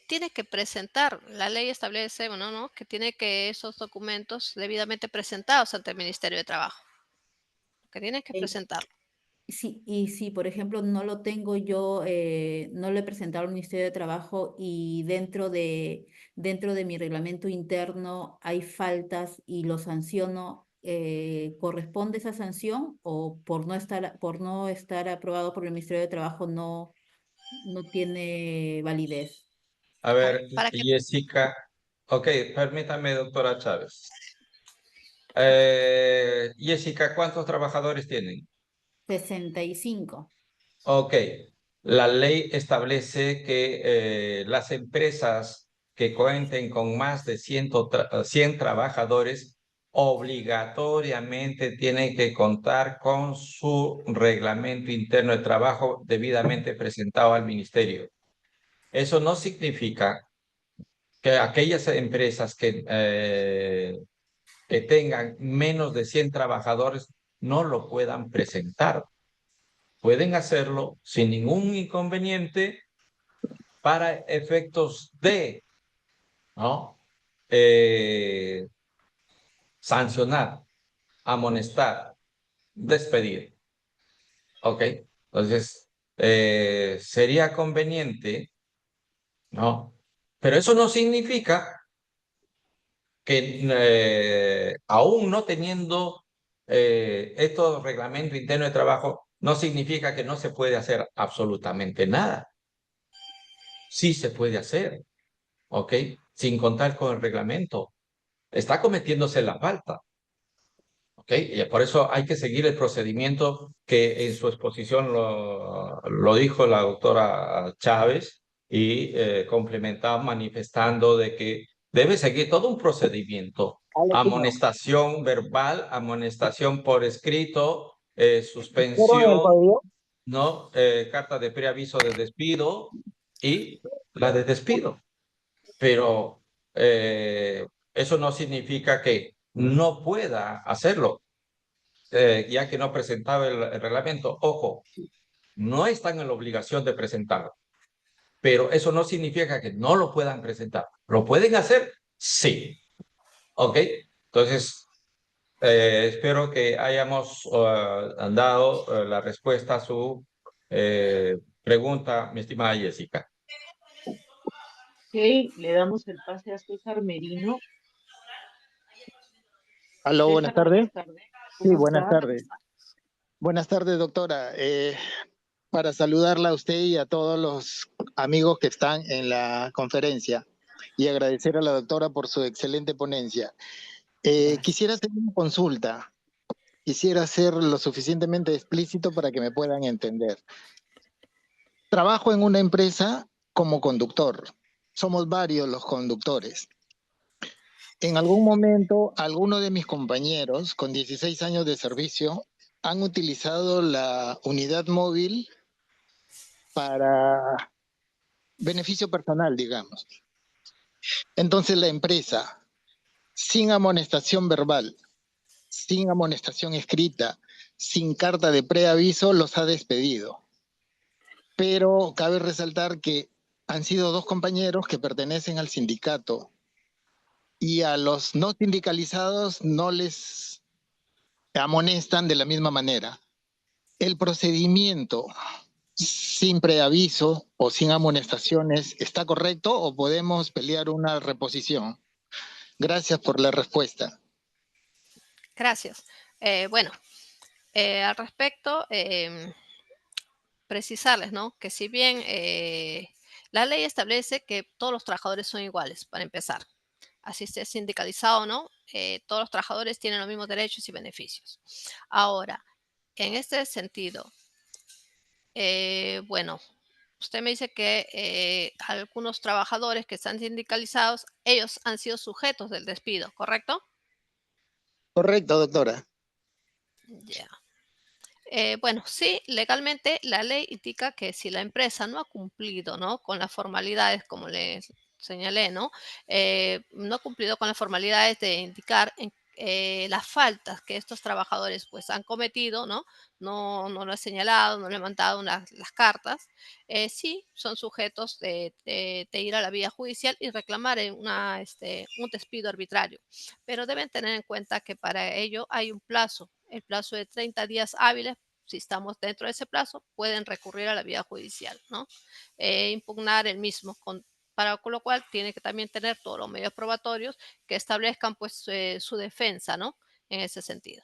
Speaker 5: tiene que presentar, la ley establece, bueno, ¿no? Que tiene que esos documentos debidamente presentados ante el Ministerio de Trabajo. Que tiene que
Speaker 9: Eh,
Speaker 5: presentarlo.
Speaker 9: Sí, y si, por ejemplo, no lo tengo yo, no lo he presentado al Ministerio de Trabajo y dentro de mi reglamento interno hay faltas y lo sanciono, ¿corresponde esa sanción o por no estar aprobado por el Ministerio de Trabajo no tiene validez?
Speaker 6: A
Speaker 5: A
Speaker 6: ver,
Speaker 5: ver, para que
Speaker 6: Jessica. Ok, permítame, doctora Chávez. Jessica, ¿cuántos trabajadores tienen?
Speaker 9: 65.
Speaker 6: Ok, la ley establece que las empresas que cuenten con más de 100 trabajadores obligatoriamente tienen que contar con su reglamento interno de trabajo debidamente presentado al ministerio. Eso no significa que aquellas empresas que tengan menos de 100 trabajadores no lo puedan presentar. Pueden hacerlo sin ningún inconveniente para efectos de, ¿no? Sancionar, amonestar, despedir. ¿Ok? Entonces, sería conveniente, ¿no? Pero eso no significa que aún no teniendo estos reglamentos internos de trabajo, no significa que no se puede hacer absolutamente nada. Sí se puede hacer, ¿ok? Sin contar con el reglamento. Está cometiéndose la falta, ¿ok? Y por eso hay que seguir el procedimiento que en su exposición lo dijo la doctora Chávez y complementado manifestando de que debe seguir todo un procedimiento. Amonestación verbal, amonestación por escrito, suspensión, ¿no? Carta de preaviso de despido y la de despido. Pero eso no significa que no pueda hacerlo, ya que no presentaba el reglamento. Ojo, no están en la obligación de presentarlo, pero eso no significa que no lo puedan presentar. ¿Lo pueden hacer? Sí. ¿Ok? Entonces, espero que hayamos dado la respuesta a su pregunta, mi estimada Jessica.
Speaker 2: Ok, le damos el pase a César Merino.
Speaker 10: Aló, buenas
Speaker 2: César,
Speaker 10: tardes.
Speaker 2: buenas tardes.
Speaker 10: Sí,
Speaker 2: ¿Cómo
Speaker 10: buenas
Speaker 2: estás?
Speaker 10: tardes. Buenas tardes, doctora. Para saludarla a usted y a todos los amigos que están en la conferencia y agradecer a la doctora por su excelente ponencia. Quisiera hacer una consulta. Quisiera ser lo suficientemente explícito para que me puedan entender. Trabajo en una empresa como conductor. Somos varios los conductores. En algún momento, algunos de mis compañeros con 16 años de servicio han utilizado la unidad móvil para beneficio personal, digamos. Entonces la empresa, sin amonestación verbal, sin amonestación escrita, sin carta de preaviso, los ha despedido. Pero cabe resaltar que han sido 2 compañeros que pertenecen al sindicato y a los no sindicalizados no les amonestan de la misma manera. ¿El procedimiento sin preaviso o sin amonestaciones está correcto o podemos pelear una reposición? Gracias por la respuesta.
Speaker 5: Gracias. Bueno, al respecto, precisarles, ¿no? Que si bien la ley establece que todos los trabajadores son iguales, para empezar. Así esté sindicalizado o no, todos los trabajadores tienen los mismos derechos y beneficios. Ahora, en este sentido, bueno, usted me dice que algunos trabajadores que están sindicalizados, ellos han sido sujetos del despido, ¿correcto?
Speaker 10: Correcto, doctora.
Speaker 5: Ya. Bueno, sí, legalmente la ley indica que si la empresa no ha cumplido, ¿no?, con las formalidades, como les señalé, ¿no? No ha cumplido con las formalidades de indicar las faltas que estos trabajadores pues han cometido, ¿no? No lo ha señalado, no le han mandado las cartas. Sí, son sujetos de ir a la vía judicial y reclamar un despido arbitrario. Pero deben tener en cuenta que para ello hay un plazo, el plazo de 30 días hábiles. Si estamos dentro de ese plazo, pueden recurrir a la vía judicial, ¿no? Impugnar el mismo, para con lo cual tiene que también tener todos los medios probatorios que establezcan pues su defensa, ¿no? En ese sentido.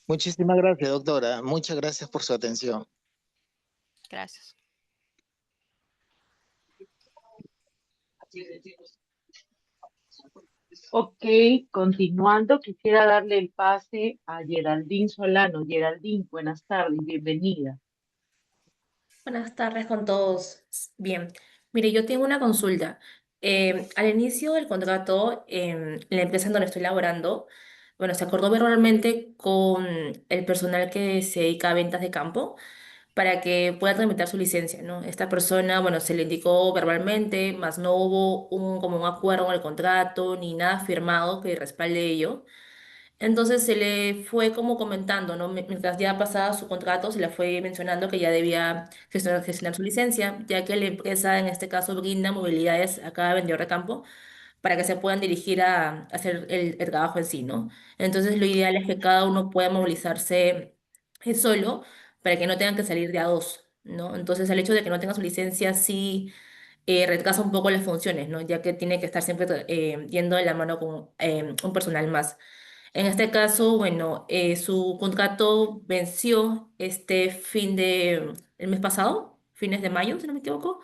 Speaker 10: Muchísimas gracias, doctora. Muchas gracias por su atención.
Speaker 5: Gracias.
Speaker 2: Ok, continuando, quisiera darle el pase a Geraldine Solano. Geraldine, buenas tardes, bienvenida.
Speaker 11: Buenas tardes con todos. Bien, mire, yo tengo una consulta. Al inicio del contrato, en la empresa en donde estoy laborando, bueno, se acordó verbalmente con el personal que se dedica a ventas de campo para que pueda tramitar su licencia, ¿no? Esta persona, bueno, se le indicó verbalmente, más no hubo como un acuerdo en el contrato ni nada firmado que respalde ello. Entonces se le fue como comentando, ¿no? Mientras ya pasaba su contrato, se le fue mencionando que ya debía gestionar su licencia, ya que la empresa en este caso brinda movilidades a cada vendedor de campo para que se puedan dirigir a hacer el trabajo en sí, ¿no? Entonces lo ideal es que cada uno pueda movilizarse solo para que no tengan que salir de a dos, ¿no? Entonces el hecho de que no tenga su licencia sí retrasa un poco las funciones, ¿no? Ya que tiene que estar siempre yendo de la mano con un personal más. En este caso, bueno, su contrato venció el mes pasado, fines de mayo, si no me equivoco,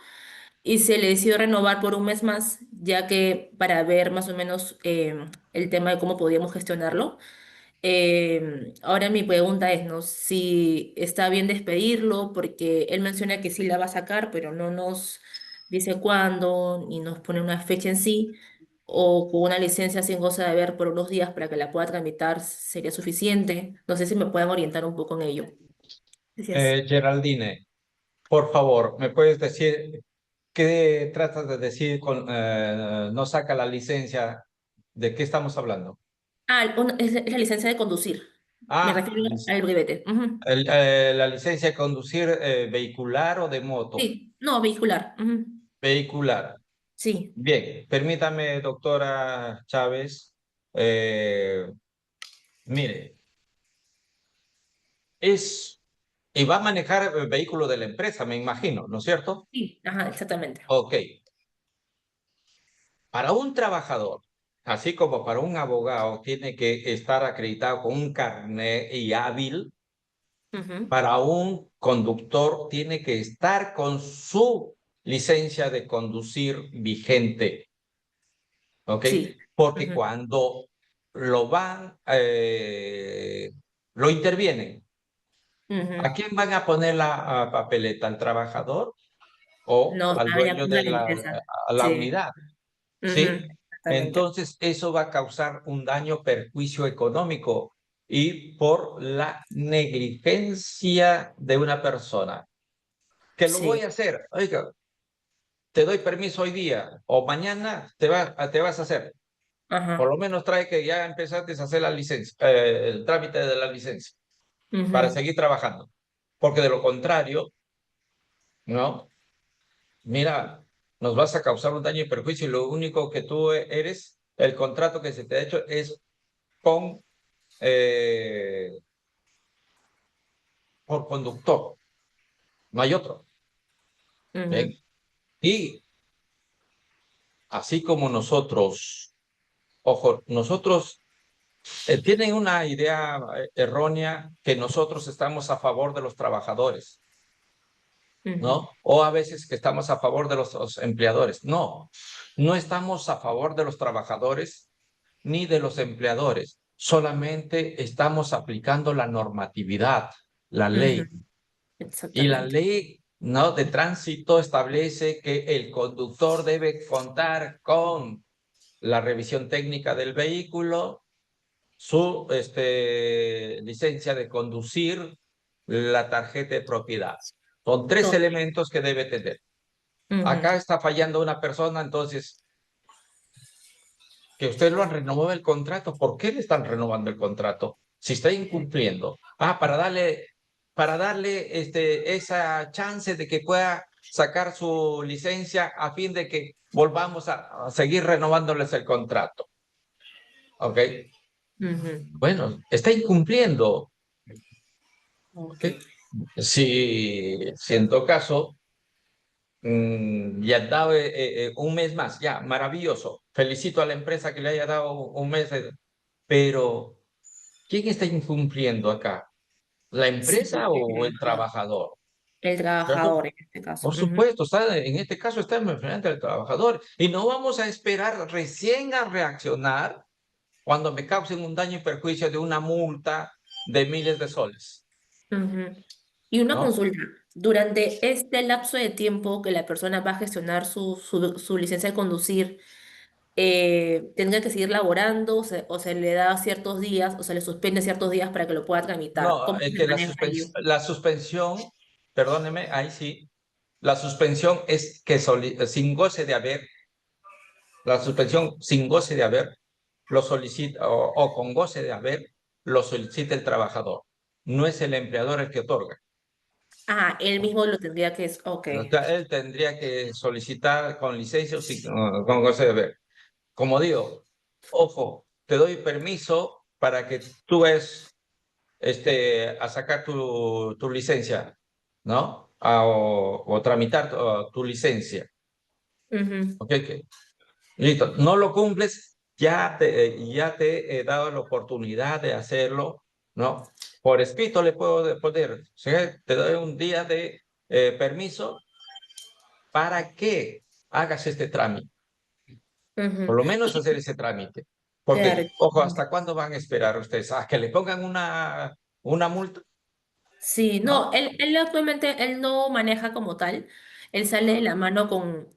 Speaker 11: y se le decidió renovar por un mes más, ya que para ver más o menos el tema de cómo podíamos gestionarlo. Ahora mi pregunta es, ¿no? Si está bien despedirlo, porque él menciona que sí la va a sacar, pero no nos dice cuándo, ni nos pone una fecha en sí, o con una licencia sin goce de haber por unos días para que la pueda tramitar sería suficiente. No sé si me pueden orientar un poco en ello. Gracias.
Speaker 6: Geraldine, por favor, ¿me puedes decir qué tratas de decir con no saca la licencia? ¿De qué estamos hablando?
Speaker 11: Es la licencia de conducir. Me
Speaker 6: Ah,
Speaker 11: refiero al brevete. Ujú.
Speaker 6: la licencia de conducir vehicular o de moto.
Speaker 11: Sí, no, vehicular. Ujú.
Speaker 6: Vehicular.
Speaker 11: Sí,
Speaker 6: Bien, permítame, doctora Chávez. eh, Mire, y va a manejar el vehículo de la empresa, me imagino, ¿no es cierto?
Speaker 11: sí, ajá, exactamente.
Speaker 6: Ok. Para un trabajador, así como para un abogado, tiene que estar acreditado con un carnet y hábil.
Speaker 11: Ujú.
Speaker 6: Para un conductor tiene que estar con su licencia de conducir vigente, ¿ok?
Speaker 11: Sí.
Speaker 6: Porque
Speaker 11: Ujú.
Speaker 6: cuando lo intervienen, ¿a
Speaker 11: Ujú.
Speaker 6: quién van a poner la papeleta? ¿Al trabajador o
Speaker 11: No,
Speaker 6: al
Speaker 11: estaba de
Speaker 6: dueño
Speaker 11: acuerdo a
Speaker 6: de
Speaker 11: la empresa.
Speaker 6: la
Speaker 11: Sí.
Speaker 6: unidad?
Speaker 11: Ujú.
Speaker 6: ¿Sí?
Speaker 11: Exactamente.
Speaker 6: Entonces, eso va a causar un daño, perjuicio económico y por la negligencia de una persona. Que lo voy
Speaker 11: Sí.
Speaker 6: a hacer. Oiga, te doy permiso hoy día o mañana te vas a hacer. Por
Speaker 11: Ajá.
Speaker 6: lo menos trae que ya empezaste a hacer la licencia, el trámite de la licencia para
Speaker 11: Ujú.
Speaker 6: seguir trabajando. Porque de lo contrario, ¿no? Mira, nos vas a causar un daño y perjuicio y lo único que tú eres, el contrato que se te ha hecho es con, eh, por conductor, no hay otro.
Speaker 11: Ujú.
Speaker 6: ¿Bien? Y así como nosotros, ojo, nosotros tienen una idea errónea que nosotros estamos a favor de los trabajadores,
Speaker 11: Ujú.
Speaker 6: ¿no? O a veces que estamos a favor de los empleadores. No, no estamos a favor de los trabajadores ni de los empleadores. Solamente estamos aplicando la normatividad, la
Speaker 11: Ujú.
Speaker 6: ley. Y la
Speaker 11: Exactamente.
Speaker 6: ley, ¿no?, de tránsito establece que el conductor debe contar con la revisión técnica del vehículo, su licencia de conducir, la tarjeta de propiedad. Son tres
Speaker 11: Todo.
Speaker 6: elementos que debe tener.
Speaker 11: Ujú.
Speaker 6: Acá está fallando una persona, entonces, que usted lo han renovado el contrato. ¿Por qué le están renovando el contrato? Si está incumpliendo. Para darle esa chance de que pueda sacar su licencia a fin de que volvamos a seguir renovándoles el contrato. ¿Ok?
Speaker 11: Ujú.
Speaker 6: Bueno, está incumpliendo.
Speaker 11: Ok.
Speaker 6: Si en todo caso ya dado un mes más, ya, maravilloso. Felicito a la empresa que le haya dado un mes, pero ¿quién está incumpliendo acá? ¿La
Speaker 11: Sí,
Speaker 6: empresa o el trabajador?
Speaker 11: el
Speaker 6: ¿Cierto?
Speaker 11: trabajador en este caso.
Speaker 6: Por
Speaker 11: Ujú.
Speaker 6: supuesto, en este caso está frente al trabajador y no vamos a esperar recién a reaccionar cuando me causen un daño y perjuicio de una multa de miles de soles,
Speaker 11: Ujú. Y una
Speaker 6: ¿no?
Speaker 11: consulta, durante este lapso de tiempo que la persona va a gestionar su licencia de conducir, ¿tendrá que seguir laborando o se le da ciertos días o se le suspende ciertos días para que lo pueda tramitar?
Speaker 6: No,
Speaker 11: ¿Cómo
Speaker 6: es
Speaker 11: se
Speaker 6: que
Speaker 11: maneja ello?
Speaker 6: la suspensión, perdóneme, ahí sí, la suspensión es que sin goce de haber, la suspensión sin goce de haber, lo solicita, o con goce de haber, lo solicita el trabajador. No es el empleador el que otorga.
Speaker 11: Ah, él mismo lo tendría que... Ok.
Speaker 6: O sea, él tendría que solicitar con licencia o con goce de haber. Como digo, ojo, te doy permiso para que tú a sacar tu licencia, ¿no? O tramitar tu licencia.
Speaker 11: Ujú.
Speaker 6: ¿Ok? Listo. No lo cumples, ya te he dado la oportunidad de hacerlo, ¿no? Por escrito le puedo poner, ¿sí? Te doy un día de permiso para que hagas este trámite. Por
Speaker 11: Ujú.
Speaker 6: lo menos
Speaker 11: Y,
Speaker 6: hacer ese trámite.
Speaker 11: claro.
Speaker 6: Porque, ojo, ¿hasta cuándo van a esperar ustedes? ¿A que le pongan una multa?
Speaker 11: Sí, no,
Speaker 6: ¿No?
Speaker 11: él actualmente él no maneja como tal. Él sale de la mano con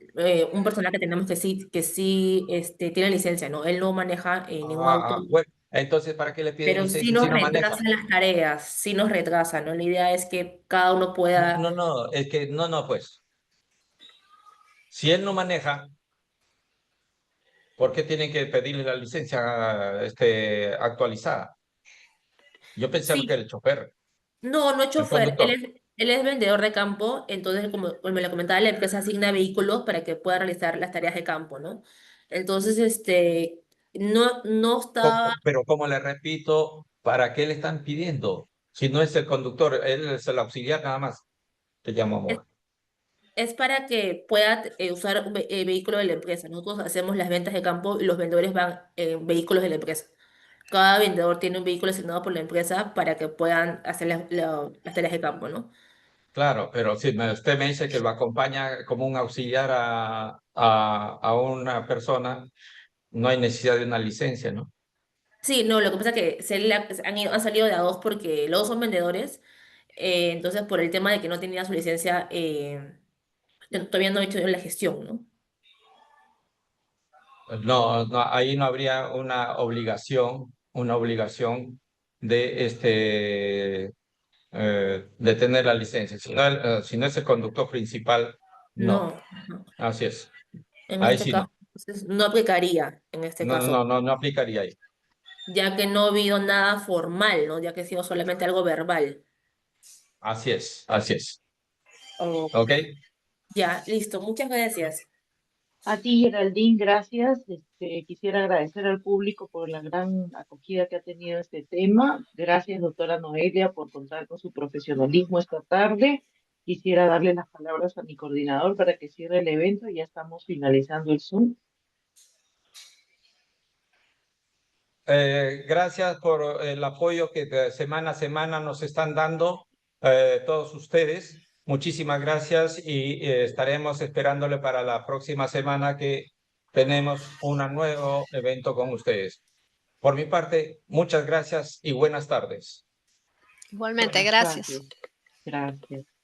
Speaker 11: un personal que tenemos que sí tiene licencia, ¿no? Él no maneja ningún auto,
Speaker 6: Bueno, entonces, ¿para qué le piden
Speaker 11: pero sí
Speaker 6: licencia si
Speaker 11: nos
Speaker 6: no maneja?
Speaker 11: retrasan las tareas, sí nos retrasa, ¿no? La idea es que cada uno pueda...
Speaker 6: No, no, es que no, pues. Si él no maneja, ¿por qué tienen que pedirle la licencia actualizada? Yo pensaba que
Speaker 11: Sí,
Speaker 6: era el chofer,
Speaker 11: no, no es
Speaker 6: el
Speaker 11: chofer,
Speaker 6: conductor.
Speaker 11: él es vendedor de campo, entonces como me lo comentaba, la empresa asigna vehículos para que pueda realizar las tareas de campo, ¿no? Entonces, no está...
Speaker 6: Pero como le repito, ¿para qué le están pidiendo? Si no es el conductor, él es el auxiliar nada más. Te llamo amor.
Speaker 11: Es para que pueda usar un vehículo de la empresa. Nosotros hacemos las ventas de campo y los vendedores van en vehículos de la empresa. cada vendedor tiene un vehículo asignado por la empresa para que puedan hacer las tareas de campo, ¿no?
Speaker 6: Claro, pero si usted me dice que lo acompaña como un auxiliar a una persona, no hay necesidad de una licencia, ¿no?
Speaker 11: Sí, no, lo que pasa es que han salido de a dos porque los dos son vendedores, entonces por el tema de que no tenía su licencia, todavía no he hecho yo la gestión, ¿no?
Speaker 6: No, no, ahí no habría una obligación de de tener la licencia. Si no es el conductor principal, no.
Speaker 11: No, no.
Speaker 6: Así es.
Speaker 11: En
Speaker 6: Ahí
Speaker 11: este
Speaker 6: sí no.
Speaker 11: caso, entonces, no aplicaría en este
Speaker 6: No, no,
Speaker 11: caso,
Speaker 6: no, no aplicaría ahí.
Speaker 11: ya que no ha habido nada formal, ¿no? Ya que ha sido solamente algo verbal.
Speaker 6: Así es, así es.
Speaker 11: Oh,
Speaker 6: ¿Ok?
Speaker 11: ya, listo, muchas gracias.
Speaker 2: A ti, Geraldine, gracias. Quisiera agradecer al público por la gran acogida que ha tenido este tema. Gracias, doctora Noelia, por contar con su profesionalismo esta tarde. Quisiera darle las palabras a mi coordinador para que cierre el evento. Ya estamos finalizando el Zoom.
Speaker 6: Gracias por el apoyo que semana a semana nos están dando todos ustedes. Muchísimas gracias y estaremos esperándole para la próxima semana que tenemos un nuevo evento con ustedes. Por mi parte, muchas gracias y buenas tardes.
Speaker 5: Igualmente,
Speaker 2: Buenas
Speaker 5: gracias.
Speaker 2: tardes. Gracias.